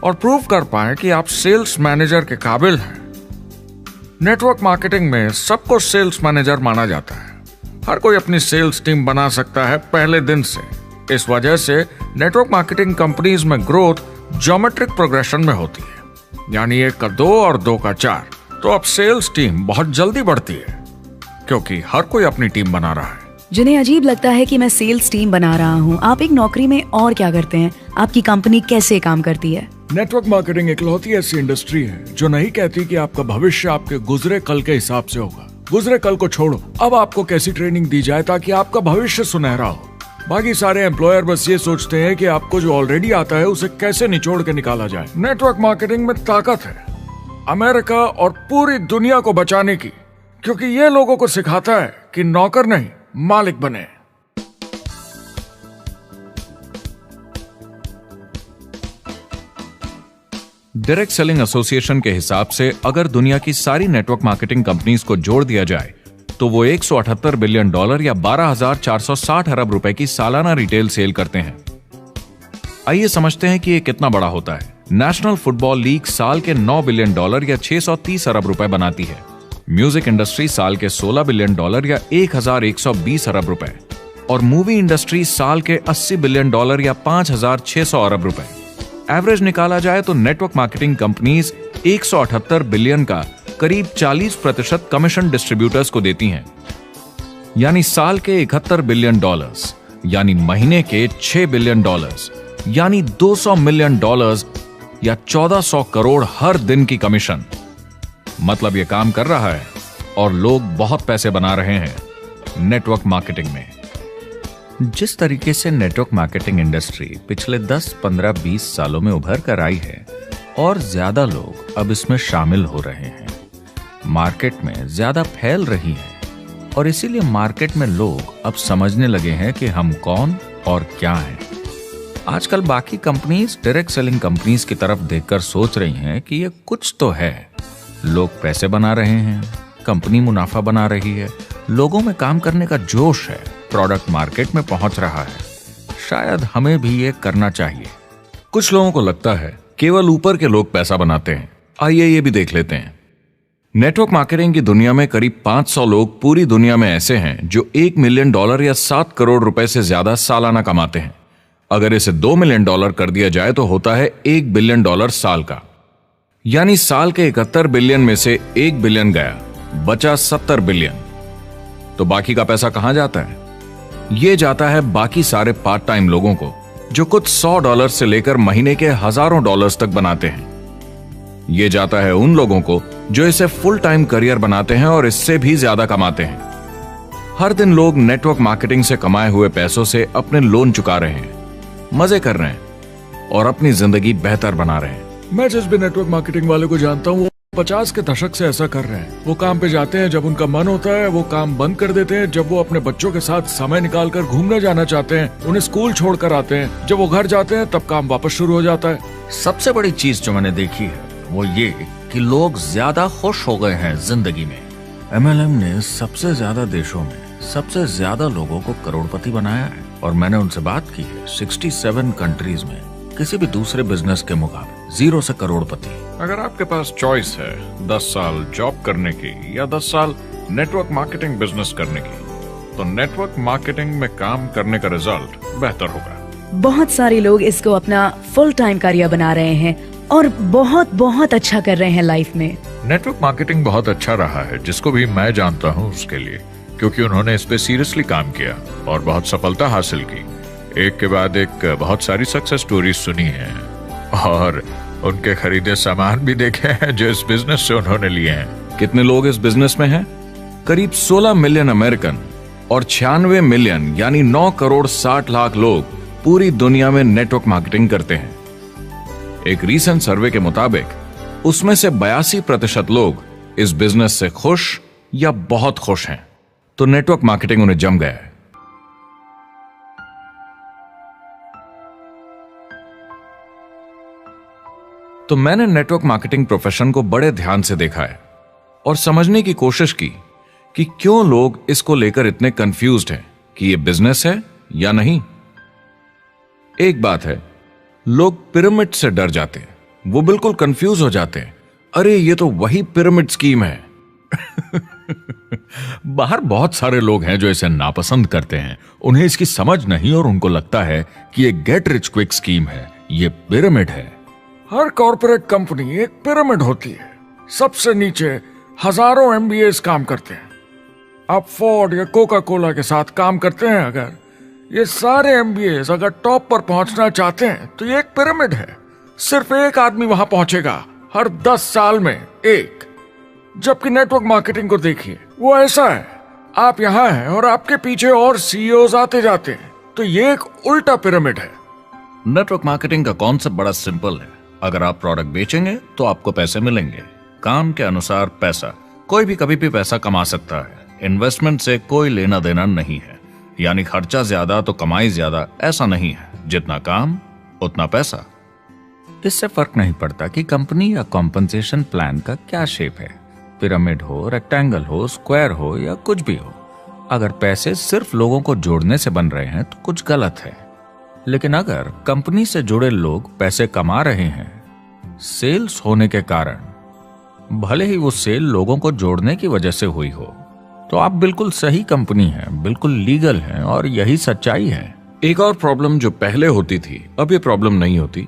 और प्रूव कर पाएं कि आप सेल्स मैनेजर के काबिल हैं, नेटवर्क मार्केटिंग में सबको सेल्स मैनेजर माना जाता है। हर कोई अपनी सेल्स टीम बना सकता है पहले दिन से। इस वजह से नेटवर्क मार्केटिंग कंपनीज में ग्रोथ ज्योमेट्रिक प्रोग्रेशन में होती है, यानी 1 का 2 और 2 का 4। तो अब सेल्स टीम बहुत जल्दी बढ़ती है क्योंकि हर कोई अपनी टीम बना रहा है। जिन्हें अजीब लगता है कि मैं सेल्स टीम बना रहा हूँ, आप एक नौकरी में और क्या करते हैं? आपकी कंपनी कैसे काम करती है? नेटवर्क मार्केटिंग इकलौती ऐसी इंडस्ट्री है जो नहीं कहती कि आपका भविष्य आपके गुजरे कल के हिसाब से होगा। गुजरे कल को छोड़ो, अब आपको कैसी ट्रेनिंग दी जाए ताकि आपका भविष्य सुनहरा हो। बाकी सारे एम्प्लॉयर बस ये सोचते हैं कि आपको जो ऑलरेडी आता है उसे कैसे निचोड़ के निकाला जाए। नेटवर्क मार्केटिंग में ताकत है अमेरिका और पूरी दुनिया को बचाने की, क्योंकि ये लोगों को सिखाता है कि नौकर नहीं मालिक बने। डायरेक्ट सेलिंग एसोसिएशन के हिसाब से अगर दुनिया की सारी नेटवर्क मार्केटिंग कंपनीज को जोड़ दिया जाए तो वो $178 बिलियन या 12,460 अरब रुपए की सालाना रिटेल सेल करते हैं। आइए समझते हैं कि ये कितना बड़ा होता है। नेशनल फुटबॉल लीग साल के $9 बिलियन या 630 अरब रुपए बनाती है। म्यूजिक इंडस्ट्री साल के $16 बिलियन या 1,120 अरब रुपए, और मूवी इंडस्ट्री साल के $80 बिलियन या 5,600 अरब रुपए। एवरेज निकाला जाए तो नेटवर्क मार्केटिंग कंपनीज 178 बिलियन का करीब 40% कमीशन डिस्ट्रीब्यूटर्स को देती हैं, यानी साल के $71 बिलियन, यानी महीने के $6 बिलियन, यानी $200 मिलियन या 1400 करोड़ हर दिन की कमीशन। मतलब ये काम कर रहा है और लोग बहुत पैसे बना रहे हैं नेटवर्क मार्केटिंग में। जिस तरीके से नेटवर्क मार्केटिंग इंडस्ट्री पिछले 10, 15, 20 सालों में उभर कर आई है और ज्यादा लोग अब इसमें शामिल हो रहे हैं, मार्केट में ज्यादा फैल रही है और इसीलिए मार्केट में लोग अब समझने लगे हैं कि हम कौन और क्या हैं। आजकल बाकी कंपनीज डायरेक्ट सेलिंग कंपनीज की तरफ देखकर सोच रही हैं कि ये कुछ तो है। लोग पैसे बना रहे हैं, कंपनी मुनाफा बना रही है, लोगों में काम करने का जोश है, प्रोडक्ट मार्केट में पहुंच रहा है, शायद हमें भी ये करना चाहिए। कुछ लोगों को लगता है केवल ऊपर के लोग पैसा बनाते हैं। आइए ये भी देख लेते हैं। नेटवर्क मार्केटिंग की दुनिया में करीब 500 लोग पूरी दुनिया में ऐसे हैं जो $1 मिलियन या 7 करोड़ रुपए से ज्यादा सालाना कमाते हैं। अगर इसे $2 मिलियन कर दिया जाए तो होता है $1 बिलियन साल का, यानी साल के 71 बिलियन में से 1 बिलियन गया, बचा 70 बिलियन। तो बाकी का पैसा कहां जाता है? ये जाता है बाकी सारे पार्ट टाइम लोगों को जो कुछ $100 से लेकर महीने के हजारों डॉलर्स तक बनाते हैं। ये जाता है उन लोगों को जो इसे फुल टाइम करियर बनाते हैं और इससे भी ज्यादा कमाते हैं। हर दिन लोग नेटवर्क मार्केटिंग से कमाए हुए पैसों से अपने लोन चुका रहे हैं, मजे कर रहे हैं और अपनी जिंदगी बेहतर बना रहे हैं। मैं जिस भी नेटवर्क मार्केटिंग वाले को जानता हूँ, वो 50 के दशक से ऐसा कर रहे हैं। वो काम पे जाते हैं जब उनका मन होता है, वो काम बंद कर देते हैं जब वो अपने बच्चों के साथ समय निकालकर घूमने जाना चाहते हैं, उन्हें स्कूल छोड़कर आते हैं, जब वो घर जाते हैं तब काम वापस शुरू हो जाता है। सबसे बड़ी चीज जो मैंने देखी है वो ये कि लोग ज्यादा खुश हो गए हैं जिंदगी में। MLM ने सबसे ज्यादा देशों में सबसे ज्यादा लोगों को करोड़पति बनाया है और मैंने उनसे बात की है 67 कंट्रीज में किसी भी दूसरे बिजनेस के मुकाबले 0 से करोड़पति। अगर आपके पास चॉइस है 10 साल जॉब करने की या 10 साल नेटवर्क मार्केटिंग बिजनेस करने की, तो नेटवर्क मार्केटिंग में काम करने का रिजल्ट बेहतर होगा। बहुत सारे लोग इसको अपना फुल टाइम करियर बना रहे हैं और बहुत बहुत अच्छा कर रहे हैं लाइफ में। नेटवर्क मार्केटिंग बहुत अच्छा रहा है जिसको भी मैं जानता हूँ उसके लिए, क्योंकि उन्होंने इस पे सीरियसली काम किया और बहुत सफलता हासिल की। एक के बाद एक बहुत सारी सक्सेस स्टोरीज सुनी है और उनके खरीदे सामान भी देखे हैं जो इस बिजनेस से उन्होंने लिए हैं। कितने लोग इस बिजनेस में हैं? करीब 16 मिलियन अमेरिकन और 96 मिलियन यानी 9 करोड़ 60 लाख लोग पूरी दुनिया में नेटवर्क मार्केटिंग करते हैं। एक रीसेंट सर्वे के मुताबिक उसमें से 82% लोग इस बिजनेस से खुश या बहुत खुश हैं। तो नेटवर्क मार्केटिंग उन्हें जम गया है। तो मैंने नेटवर्क मार्केटिंग प्रोफेशन को बड़े ध्यान से देखा है और समझने की कोशिश की कि क्यों लोग इसको लेकर इतने कंफ्यूज्ड हैं कि ये बिजनेस है या नहीं। एक बात है, लोग पिरामिड से डर जाते हैं, वो बिल्कुल कंफ्यूज हो जाते हैं, अरे ये तो वही पिरामिड स्कीम है। बाहर बहुत सारे लोग हैं जो इसे नापसंद करते हैं, उन्हें इसकी समझ नहीं और उनको लगता है कि ये गेट रिच क्विक स्कीम है, ये पिरामिड है। हर कॉर्पोरेट कंपनी एक पिरामिड होती है, सबसे नीचे हजारों एमबीएस काम करते हैं। आप फोर्ड या कोका कोला के साथ काम करते हैं, अगर ये सारे एमबीएस अगर टॉप पर पहुंचना चाहते हैं तो ये एक पिरामिड है। सिर्फ एक आदमी वहां पहुंचेगा हर 10 साल में एक। जबकि नेटवर्क मार्केटिंग को देखिए, वो ऐसा है, आप यहां हैं और आपके पीछे और सीईओज आते जाते हैं, तो ये एक उल्टा पिरामिड है। नेटवर्क मार्केटिंग का कॉन्सेप्ट बड़ा सिंपल है। अगर आप प्रोडक्ट बेचेंगे तो आपको पैसे मिलेंगे, काम के अनुसार पैसा। कोई भी कभी भी पैसा कमा सकता है, इन्वेस्टमेंट से कोई लेना देना नहीं है। यानी खर्चा ज्यादा तो कमाई ज्यादा, ऐसा नहीं है, जितना काम उतना पैसा। इससे फर्क नहीं पड़ता कि कंपनी या कॉम्पनसेशन प्लान का क्या शेप है, पिरामिड हो, रेक्टेंगल हो, स्क्वायर हो या कुछ भी हो। अगर पैसे सिर्फ लोगों को जोड़ने से बन रहे हैं तो कुछ गलत है। लेकिन अगर कंपनी से जुड़े लोग पैसे कमा रहे हैं सेल्स होने के कारण, भले ही वो सेल लोगों को जोड़ने की वजह से हुई हो, तो आप बिल्कुल सही कंपनी है, बिल्कुल लीगल है और यही सच्चाई है। एक और प्रॉब्लम जो पहले होती थी, अब ये प्रॉब्लम नहीं होती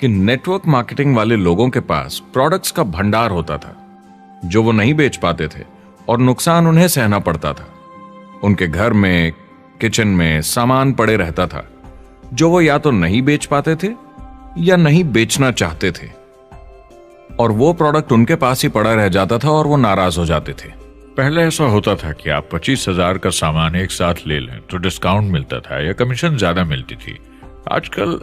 कि नेटवर्क मार्केटिंग वाले लोगों के पास प्रोडक्ट्स का भंडार होता था जो वो नहीं बेच पाते थे और नुकसान उन्हें सहना पड़ता था। उनके घर में, किचन में सामान पड़े रहता था जो वो या तो नहीं बेच पाते थे या नहीं बेचना चाहते थे, और वो प्रोडक्ट उनके पास ही पड़ा रह जाता था और वो नाराज हो जाते थे। पहले ऐसा होता था कि आप 25,000 का सामान एक साथ ले लें तो डिस्काउंट मिलता था या कमीशन ज्यादा मिलती थी। आजकल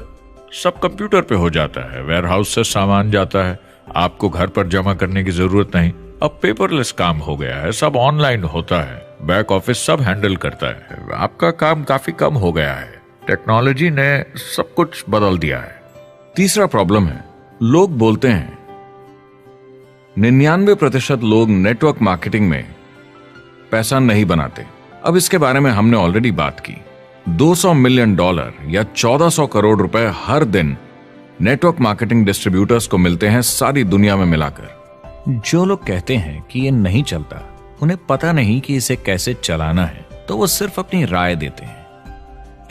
सब कंप्यूटर पे हो जाता है, वेयर हाउस से सामान जाता है, आपको घर पर जमा करने की जरूरत नहीं। अब पेपरलेस काम हो गया है, सब ऑनलाइन होता है, बैक ऑफिस सब हैंडल करता है, आपका काम काफी कम हो गया है। टेक्नोलॉजी ने सब कुछ बदल दिया है। तीसरा प्रॉब्लम है, लोग बोलते हैं 99% लोग नेटवर्क मार्केटिंग में पैसा नहीं बनाते। अब इसके बारे में हमने ऑलरेडी बात की। $200 मिलियन या 1400 करोड़ रुपए हर दिन नेटवर्क मार्केटिंग डिस्ट्रीब्यूटर्स को मिलते हैं सारी दुनिया में मिलाकर। जो लोग कहते हैं कि ये नहीं चलता, उन्हें पता नहीं कि इसे कैसे चलाना है, तो वो सिर्फ अपनी राय देते हैं।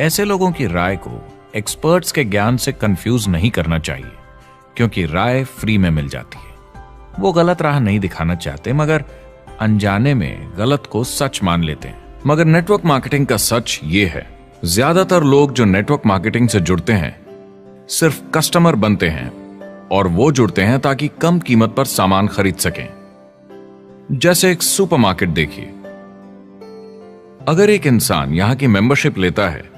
ऐसे लोगों की राय को एक्सपर्ट्स के ज्ञान से कंफ्यूज नहीं करना चाहिए, क्योंकि राय फ्री में मिल जाती है। वो गलत राह नहीं दिखाना चाहते, मगर अनजाने में गलत को सच मान लेते हैं। मगर नेटवर्क मार्केटिंग का सच ये है, ज्यादातर लोग जो नेटवर्क मार्केटिंग से जुड़ते हैं सिर्फ कस्टमर बनते हैं, और वो जुड़ते हैं ताकि कम कीमत पर सामान खरीद सकें। जैसे एक सुपरमार्केट देखिए, अगर एक इंसान यहां की मेंबरशिप लेता है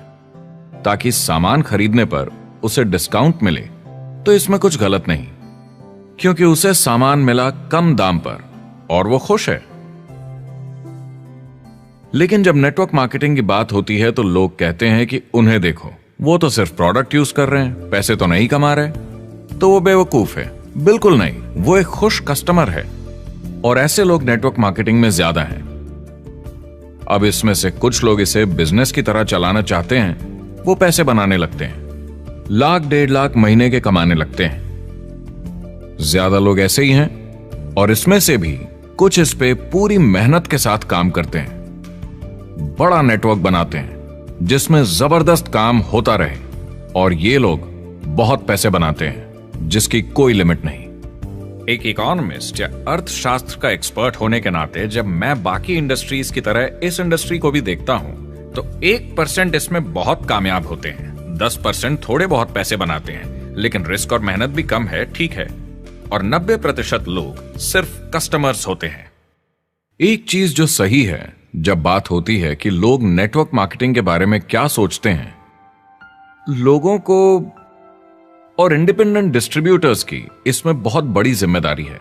ताकि सामान खरीदने पर उसे डिस्काउंट मिले, तो इसमें कुछ गलत नहीं, क्योंकि उसे सामान मिला कम दाम पर और वो खुश है। लेकिन जब नेटवर्क मार्केटिंग की बात होती है तो लोग कहते हैं कि उन्हें देखो, वो तो सिर्फ प्रोडक्ट यूज कर रहे हैं, पैसे तो नहीं कमा रहे, तो वो बेवकूफ है। बिल्कुल नहीं, वो एक खुश कस्टमर है, और ऐसे लोग नेटवर्क मार्केटिंग में ज्यादा हैं। अब इसमें से कुछ लोग इसे बिजनेस की तरह चलाना चाहते हैं, वो पैसे बनाने लगते हैं, लाख 1.5 लाख महीने के कमाने लगते हैं। ज्यादा लोग ऐसे ही हैं, और इसमें से भी कुछ इस पे पूरी मेहनत के साथ काम करते हैं, बड़ा नेटवर्क बनाते हैं जिसमें जबरदस्त काम होता रहे, और ये लोग बहुत पैसे बनाते हैं जिसकी कोई लिमिट नहीं। एक इकोनॉमिस्ट या अर्थशास्त्र का एक्सपर्ट होने के नाते जब मैं बाकी इंडस्ट्रीज की तरह इस इंडस्ट्री को भी देखता हूं, तो 1% इसमें बहुत कामयाब होते हैं, 10% थोड़े बहुत पैसे बनाते हैं, लेकिन रिस्क और मेहनत भी कम है, ठीक है, और 90% लोग सिर्फ कस्टमर्स होते हैं। एक चीज जो सही है जब बात होती है कि लोग नेटवर्क मार्केटिंग के बारे में क्या सोचते हैं, लोगों को और इंडिपेंडेंट डिस्ट्रीब्यूटर्स की इसमें बहुत बड़ी जिम्मेदारी है।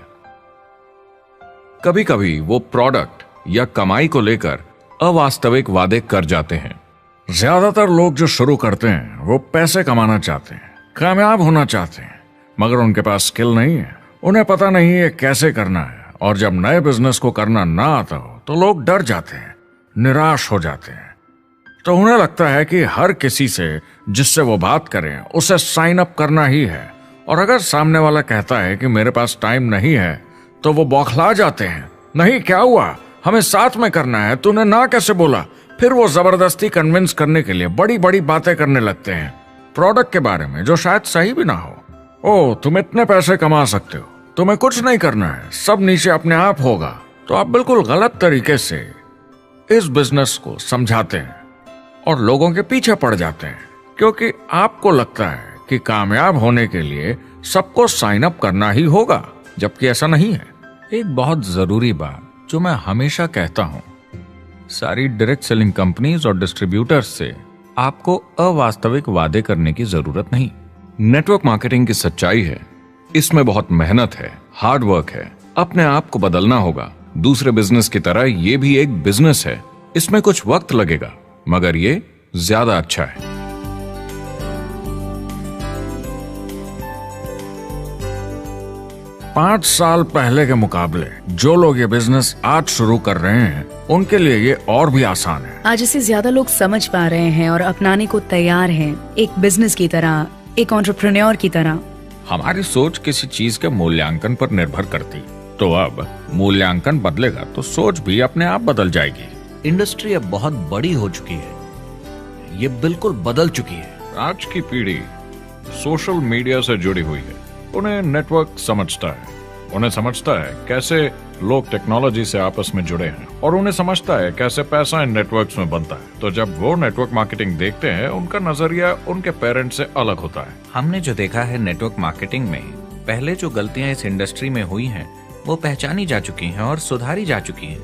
कभी कभी वो प्रोडक्ट या कमाई को लेकर अवास्तविक वादे कर जाते हैं। ज्यादातर लोग जो शुरू करते हैं वो पैसे कमाना चाहते हैं, कामयाब होना चाहते हैं, मगर उनके पास स्किल नहीं है, उन्हें पता नहीं है कैसे करना है। और जब नए बिजनेस को करना ना आता हो तो लोग डर जाते हैं, निराश हो जाते हैं। तो उन्हें लगता है कि हर किसी से जिससे वो बात करें उसे साइन अप करना ही है। और अगर सामने वाला कहता है कि मेरे पास टाइम नहीं है तो वो बौखला जाते हैं। नहीं, क्या हुआ, हमें साथ में करना है, तूने ना कैसे बोला। फिर वो जबरदस्ती कन्विंस करने के लिए बड़ी बड़ी बातें करने लगते हैं प्रोडक्ट के बारे में, जो शायद सही भी ना हो। ओ, तुम इतने पैसे कमा सकते हो, तुम्हें कुछ नहीं करना है, सब नीचे अपने आप होगा। तो आप बिल्कुल गलत तरीके से इस बिजनेस को समझाते हैं और लोगों के पीछे पड़ जाते हैं, क्योंकि आपको लगता है कि कामयाब होने के लिए सबको साइन अप करना ही होगा, जबकि ऐसा नहीं है। एक बहुत जरूरी बात जो मैं हमेशा कहता हूं, सारी डायरेक्ट सेलिंग कंपनीज और डिस्ट्रीब्यूटर्स से आपको अवास्तविक वादे करने की जरूरत नहीं। नेटवर्क मार्केटिंग की सच्चाई है, इसमें बहुत मेहनत है, हार्ड वर्क है, अपने आप को बदलना होगा। दूसरे बिजनेस की तरह ये भी एक बिजनेस है, इसमें कुछ वक्त लगेगा मगर ये ज्यादा अच्छा है। 5 साल पहले के मुकाबले जो लोग ये बिजनेस आज शुरू कर रहे हैं उनके लिए ये और भी आसान है। आज इसे ज्यादा लोग समझ पा रहे हैं और अपनाने को तैयार हैं, एक बिजनेस की तरह, एक एंटरप्रेन्योर की तरह। हमारी सोच किसी चीज के मूल्यांकन पर निर्भर करती, तो अब मूल्यांकन बदलेगा तो सोच भी अपने आप बदल जाएगी। इंडस्ट्री अब बहुत बड़ी हो चुकी है, ये बिल्कुल बदल चुकी है। आज की पीढ़ी सोशल मीडिया से जुड़ी हुई है, उन्हें नेटवर्क समझता है, उन्हें समझता है कैसे लोग टेक्नोलॉजी से आपस में जुड़े हैं और उन्हें समझता है कैसे पैसा इन नेटवर्क्स में बनता है। तो जब वो नेटवर्क मार्केटिंग देखते हैं उनका नजरिया उनके पेरेंट्स से अलग होता है। हमने जो देखा है नेटवर्क मार्केटिंग में, पहले जो गलतियां इस इंडस्ट्री में हुई हैं वो पहचानी जा चुकी हैं और सुधारी जा चुकी हैं।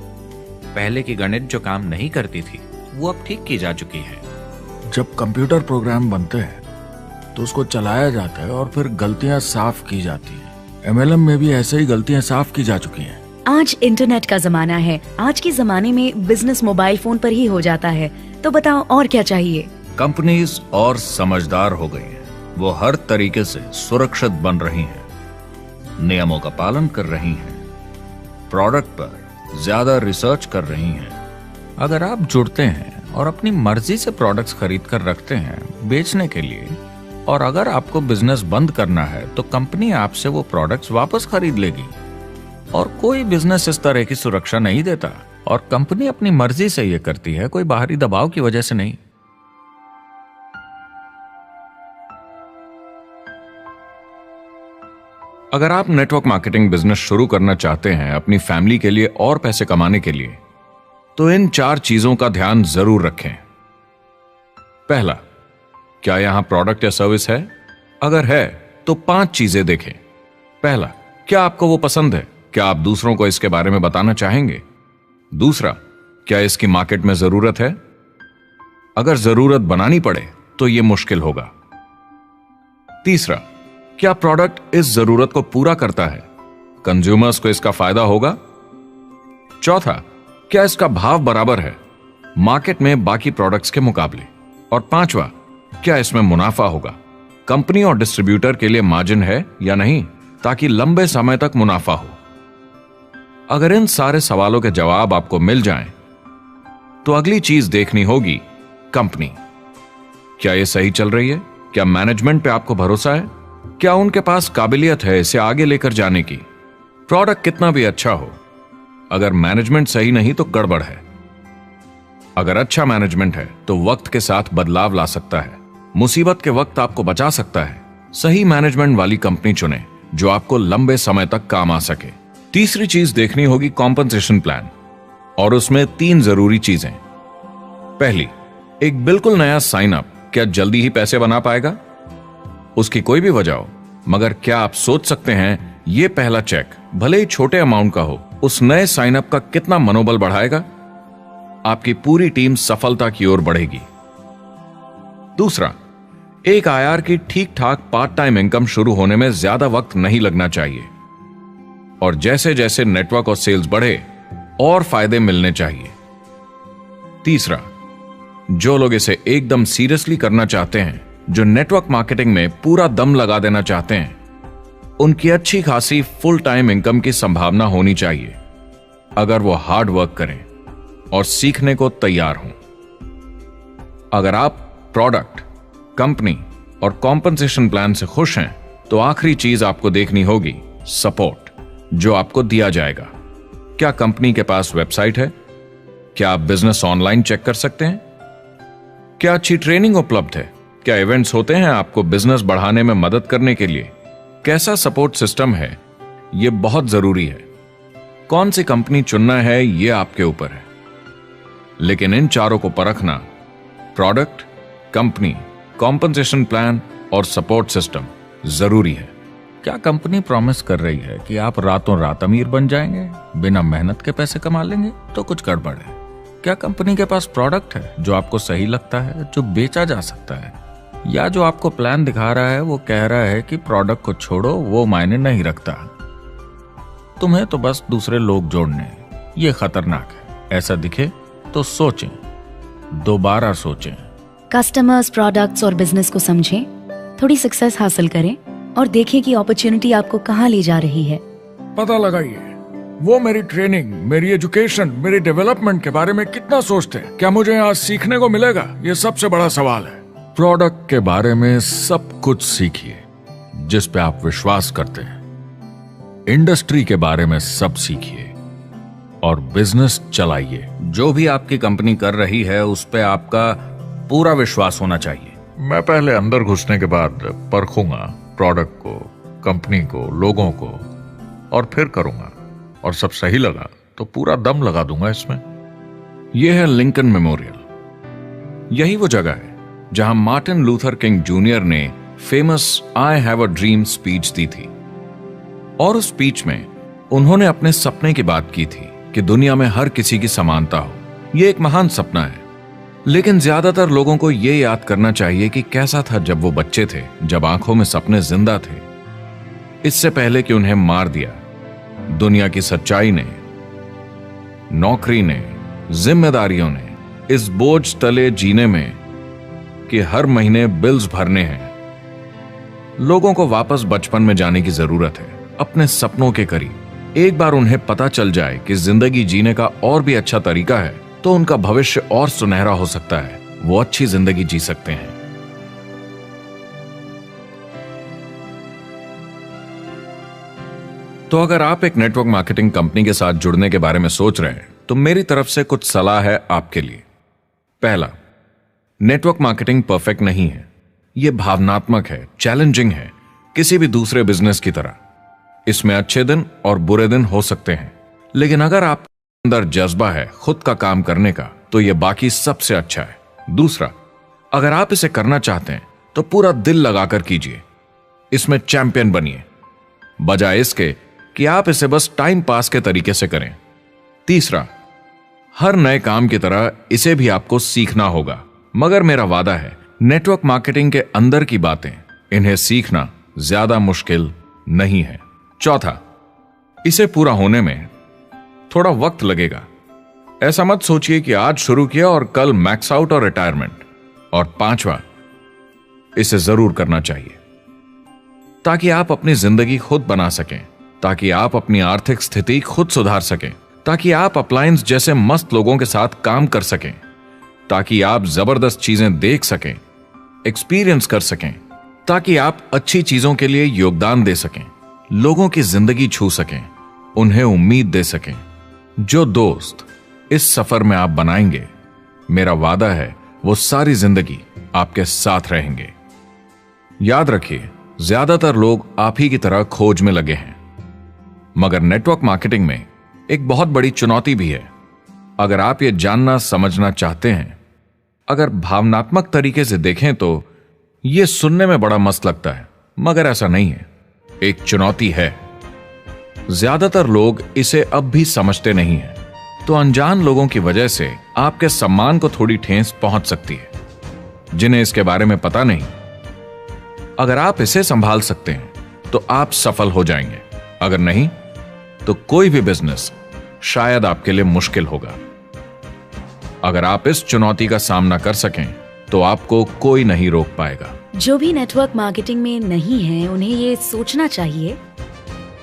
पहले की गणित जो काम नहीं करती थी वो अब ठीक की जा चुकी है। जब कंप्यूटर प्रोग्राम बनते हैं तो उसको चलाया जाता है और फिर गलतियां साफ की जाती हैं। MLM में भी ऐसे ही गलतियां साफ की जा चुकी हैं। आज इंटरनेट का जमाना है, आज के जमाने में बिजनेस मोबाइल फोन पर ही हो जाता है। तो बताओ और क्या चाहिए। कंपनीज और समझदार हो गई हैं, वो हर तरीके से सुरक्षित बन रही हैं, नियमों का पालन कर रही हैं, प्रोडक्ट पर ज्यादा रिसर्च कर रही हैं। अगर आप जुड़ते हैं और अपनी मर्जी से प्रोडक्ट्स खरीद कर रखते हैं बेचने के लिए, और अगर आपको बिजनेस बंद करना है तो कंपनी आपसे वो प्रोडक्ट्स वापस खरीद लेगी। और कोई बिजनेस इस तरह की सुरक्षा नहीं देता, और कंपनी अपनी मर्जी से ये करती है, कोई बाहरी दबाव की वजह से नहीं। अगर आप नेटवर्क मार्केटिंग बिजनेस शुरू करना चाहते हैं अपनी फैमिली के लिए और पैसे कमाने के लिए, तो इन 4 चीजों का ध्यान जरूर रखें। पहला, क्या यहां प्रोडक्ट या सर्विस है? अगर है तो 5 चीजें देखें। पहला, क्या आपको वो पसंद है? क्या आप दूसरों को इसके बारे में बताना चाहेंगे? दूसरा, क्या इसकी मार्केट में जरूरत है? अगर जरूरत बनानी पड़े तो यह मुश्किल होगा। तीसरा, क्या प्रोडक्ट इस जरूरत को पूरा करता है? कंज्यूमर्स को इसका फायदा होगा? चौथा, क्या इसका भाव बराबर है मार्केट में बाकी प्रोडक्ट्स के मुकाबले? और पांचवा, क्या इसमें मुनाफा होगा? कंपनी और डिस्ट्रीब्यूटर के लिए मार्जिन है या नहीं, ताकि लंबे समय तक मुनाफा हो। अगर इन सारे सवालों के जवाब आपको मिल जाएं, तो अगली चीज देखनी होगी कंपनी। क्या यह सही चल रही है? क्या मैनेजमेंट पे आपको भरोसा है? क्या उनके पास काबिलियत है इसे आगे लेकर जाने की? प्रोडक्ट कितना भी अच्छा हो, अगर मैनेजमेंट सही नहीं तो गड़बड़ है। अगर अच्छा मैनेजमेंट है तो वक्त के साथ बदलाव ला सकता है, मुसीबत के वक्त आपको बचा सकता है। सही मैनेजमेंट वाली कंपनी चुनें जो आपको लंबे समय तक काम आ सके। तीसरी चीज देखनी होगी कॉम्पनसेशन प्लान, और उसमें 3 जरूरी चीजें। पहली, एक बिल्कुल नया साइन अप क्या जल्दी ही पैसे बना पाएगा? उसकी कोई भी वजह हो, मगर क्या आप सोच सकते हैं यह पहला चेक, भले ही छोटे अमाउंट का हो, उस नए साइन अप का कितना मनोबल बढ़ाएगा? आपकी पूरी टीम सफलता की ओर बढ़ेगी। दूसरा, एक IR की ठीक ठाक पार्ट टाइम इनकम शुरू होने में ज्यादा वक्त नहीं लगना चाहिए, और जैसे जैसे नेटवर्क और सेल्स बढ़े और फायदे मिलने चाहिए। तीसरा, जो लोग इसे एकदम सीरियसली करना चाहते हैं, जो नेटवर्क मार्केटिंग में पूरा दम लगा देना चाहते हैं, उनकी अच्छी खासी फुल टाइम इनकम की संभावना होनी चाहिए अगर वो हार्ड वर्क करें और सीखने को तैयार हों। अगर आप प्रोडक्ट, कंपनी और कॉम्पनसेशन प्लान से खुश हैं तो आखिरी चीज आपको देखनी होगी सपोर्ट जो आपको दिया जाएगा। क्या कंपनी के पास वेबसाइट है? क्या आप बिजनेस ऑनलाइन चेक कर सकते हैं? क्या अच्छी ट्रेनिंग उपलब्ध है? क्या इवेंट्स होते हैं आपको बिजनेस बढ़ाने में मदद करने के लिए? कैसा सपोर्ट सिस्टम है? यह बहुत जरूरी है। कौन सी कंपनी चुनना है यह आपके ऊपर है, लेकिन इन चारों को परखना, प्रोडक्ट, कंपनी, कॉम्पनसेशन प्लान और सपोर्ट सिस्टम, जरूरी है। क्या कंपनी प्रॉमिस कर रही है कि आप रातों रात अमीर बन जाएंगे, बिना मेहनत के पैसे कमा लेंगे? तो कुछ गड़बड़ है। क्या कंपनी के पास प्रोडक्ट है जो आपको सही लगता है, जो बेचा जा सकता है? या जो आपको प्लान दिखा रहा है वो कह रहा है कि प्रोडक्ट को छोड़ो, वो मायने नहीं रखता, तुम्हें तो बस दूसरे लोग जोड़ने हैं। ये खतरनाक है। ऐसा दिखे तो सोचें, दोबारा सोचें। कस्टमर्स, प्रोडक्ट्स और बिजनेस को समझें, थोड़ी सक्सेस हासिल करें और देखें कि अपॉर्चुनिटी आपको कहां ले जा रही है। पता लगाइए वो मेरी ट्रेनिंग, मेरी एजुकेशन, मेरी डेवलपमेंट के बारे में कितना सोचते हैं। क्या मुझे यहाँ सीखने को मिलेगा? ये सबसे बड़ा सवाल है। प्रोडक्ट के बारे में सब कुछ सीखिए जिस पे आप विश्वास करते हैं। इंडस्ट्री के बारे में सब सीखिए और बिजनेस चलाइए। जो भी आपकी कंपनी कर रही है उस पे आपका पूरा विश्वास होना चाहिए। मैं पहले अंदर घुसने के बाद परखूंगा प्रोडक्ट को, कंपनी को, लोगों को, और फिर करूंगा। और सब सही लगा तो पूरा दम लगा दूंगा इसमें। यह है लिंकन मेमोरियल। यही वो जगह है जहां मार्टिन लूथर किंग जूनियर ने famous I have a dream speech दी थी। और उस स्पीच में उन्होंने अपने सपने की बात की थी कि दुनिया में हर किसी की समानता हो। यह एक महान सपना है, लेकिन ज्यादातर लोगों को यह याद करना चाहिए कि कैसा था जब वो बच्चे थे, जब आंखों में सपने जिंदा थे। इससे पहले कि उन्हें मार दिया दुनिया की सच्चाई ने, नौकरी ने, जिम्मेदारियों ने, इस बोझ तले जीने में कि हर महीने बिल्स भरने हैं। लोगों को वापस बचपन में जाने की जरूरत है, अपने सपनों के करीब। एक बार उन्हें पता चल जाए कि जिंदगी जीने का और भी अच्छा तरीका है तो उनका भविष्य और सुनहरा हो सकता है। वो अच्छी जिंदगी जी सकते हैं। तो अगर आप एक नेटवर्क मार्केटिंग कंपनी के साथ जुड़ने के बारे में सोच रहे हैं तो मेरी तरफ से कुछ सलाह है आपके लिए। पहला, नेटवर्क मार्केटिंग परफेक्ट नहीं है। यह भावनात्मक है, चैलेंजिंग है, किसी भी दूसरे बिजनेस की तरह। इसमें अच्छे दिन और बुरे दिन हो सकते हैं, लेकिन अगर आप अंदर जज्बा है खुद का काम करने का तो यह बाकी सबसे अच्छा है। दूसरा, अगर आप इसे करना चाहते हैं तो पूरा दिल लगाकर कीजिए। इसमें चैंपियन बनिए, बजाय इसके कि आप इसे बस टाइम पास के तरीके से करें। तीसरा, हर नए काम की तरह इसे भी आपको सीखना होगा, मगर मेरा वादा है नेटवर्क मार्केटिंग के अंदर की बातें, इन्हें सीखना ज्यादा मुश्किल नहीं है। चौथा, इसे पूरा होने में थोड़ा वक्त लगेगा। ऐसा मत सोचिए कि आज शुरू किया और कल मैक्स आउट और रिटायरमेंट। और पांचवा, इसे जरूर करना चाहिए ताकि आप अपनी जिंदगी खुद बना सकें, ताकि आप अपनी आर्थिक स्थिति खुद सुधार सकें, ताकि आप अप्लायंस जैसे मस्त लोगों के साथ काम कर सकें, ताकि आप जबरदस्त चीजें देख सकें, एक्सपीरियंस कर सकें, ताकि आप अच्छी चीजों के लिए योगदान दे सकें, लोगों की जिंदगी छू सकें, उन्हें उम्मीद दे सकें। जो दोस्त इस सफर में आप बनाएंगे, मेरा वादा है वो सारी जिंदगी आपके साथ रहेंगे। याद रखिए, ज्यादातर लोग आप ही की तरह खोज में लगे हैं, मगर नेटवर्क मार्केटिंग में एक बहुत बड़ी चुनौती भी है। अगर आप ये जानना समझना चाहते हैं, अगर भावनात्मक तरीके से देखें तो यह सुनने में बड़ा मस्त लगता है, मगर ऐसा नहीं है। एक चुनौती है। ज्यादातर लोग इसे अब भी समझते नहीं हैं, तो अनजान लोगों की वजह से आपके सम्मान को थोड़ी ठेस पहुंच सकती है, जिन्हें इसके बारे में पता नहीं। अगर आप इसे संभाल सकते हैं तो आप सफल हो जाएंगे, अगर नहीं तो कोई भी बिजनेस शायद आपके लिए मुश्किल होगा। अगर आप इस चुनौती का सामना कर सकें तो आपको कोई नहीं रोक पाएगा। जो भी नेटवर्क मार्केटिंग में नहीं है उन्हें ये सोचना चाहिए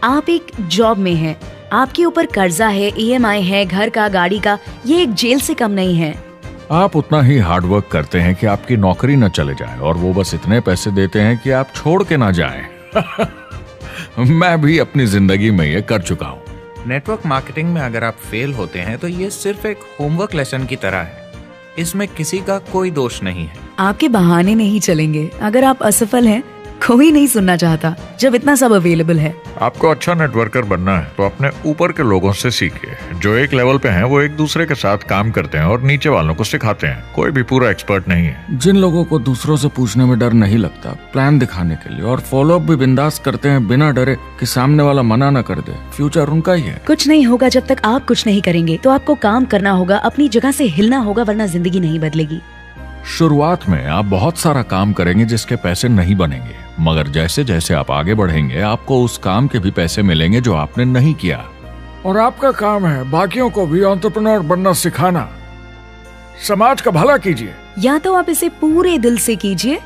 आप एक जॉब में हैं, आपके ऊपर कर्जा है, EMI है, घर का, गाड़ी का, ये एक जेल से कम नहीं है। आप उतना ही हार्डवर्क करते हैं कि आपकी नौकरी न चले जाए और वो बस इतने पैसे देते हैं कि आप छोड़ के ना जाएं। मैं भी अपनी जिंदगी में ये कर चुका हूँ। नेटवर्क मार्केटिंग में अगर आप फेल होते हैं तो ये सिर्फ एक होमवर्क लेसन की तरह है। इसमें किसी का कोई दोष नहीं है। आपके बहाने नहीं चलेंगे। अगर आप असफल हैं, कोई नहीं सुनना चाहता जब इतना सब अवेलेबल है। आपको अच्छा नेटवर्कर बनना है तो अपने ऊपर के लोगों से सीखिए। जो एक लेवल पे हैं वो एक दूसरे के साथ काम करते हैं और नीचे वालों को सिखाते हैं। कोई भी पूरा एक्सपर्ट नहीं है। जिन लोगों को दूसरों से पूछने में डर नहीं लगता, प्लान दिखाने के लिए और फॉलो अप भी बिंदास करते हैं बिना डरे कि सामने वाला मना न कर दे, फ्यूचर उनका ही है। कुछ नहीं होगा जब तक आप कुछ नहीं करेंगे। तो आपको काम करना होगा, अपनी जगह से हिलना होगा, वरना जिंदगी नहीं बदलेगी। शुरुआत में आप बहुत सारा काम करेंगे जिसके पैसे नहीं बनेंगे, मगर जैसे जैसे आप आगे बढ़ेंगे आपको उस काम के भी पैसे मिलेंगे जो आपने नहीं किया। और आपका काम है बाकियों को भी एंटरप्रेन्योर बनना सिखाना। समाज का भला कीजिए। या तो आप इसे पूरे दिल से कीजिए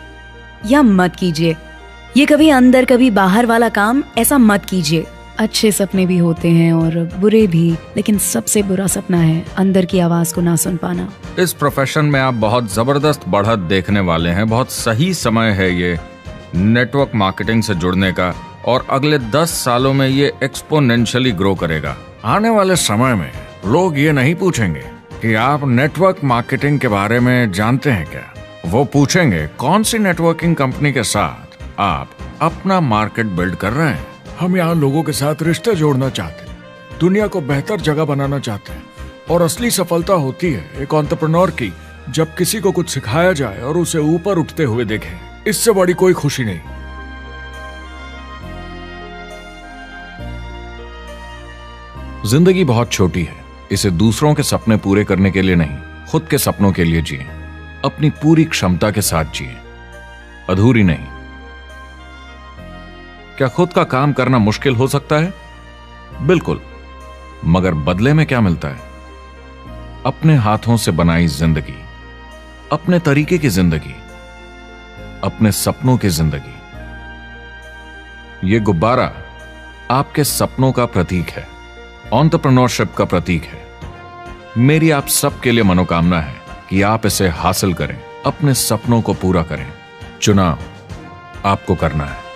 या मत कीजिए। ये कभी अंदर कभी बाहर वाला काम ऐसा मत कीजिए। अच्छे सपने भी होते हैं और बुरे भी, लेकिन सबसे बुरा सपना है अंदर की आवाज को ना सुन पाना। इस प्रोफेशन में आप बहुत जबरदस्त बढ़त देखने वाले हैं। बहुत सही समय है ये नेटवर्क मार्केटिंग से जुड़ने का और अगले 10 सालों में ये एक्सपोनेंशियली ग्रो करेगा। आने वाले समय में लोग ये नहीं पूछेंगे कि आप नेटवर्क मार्केटिंग के बारे में जानते हैं क्या, वो पूछेंगे कौन सी नेटवर्किंग कंपनी के साथ आप अपना मार्केट बिल्ड कर रहे हैं। हम यहाँ लोगों के साथ रिश्ते जोड़ना चाहते हैं, दुनिया को बेहतर जगह बनाना चाहते हैं। और असली सफलता होती है एक एंटरप्रेन्योर की जब किसी को कुछ सिखाया जाए और उसे ऊपर उठते हुए देखें। इससे बड़ी कोई खुशी नहीं। जिंदगी बहुत छोटी है, इसे दूसरों के सपने पूरे करने के लिए नहीं, खुद के सपनों के लिए जिए। अपनी पूरी क्षमता के साथ जिए, अधूरी नहीं। क्या खुद का काम करना मुश्किल हो सकता है? बिल्कुल, मगर बदले में क्या मिलता है? अपने हाथों से बनाई जिंदगी, अपने तरीके की जिंदगी, अपने सपनों की जिंदगी। ये गुब्बारा आपके सपनों का प्रतीक है, एंटरप्रेन्योरशिप का प्रतीक है। मेरी आप सबके लिए मनोकामना है कि आप इसे हासिल करें, अपने सपनों को पूरा करें। चुनाव आपको करना है।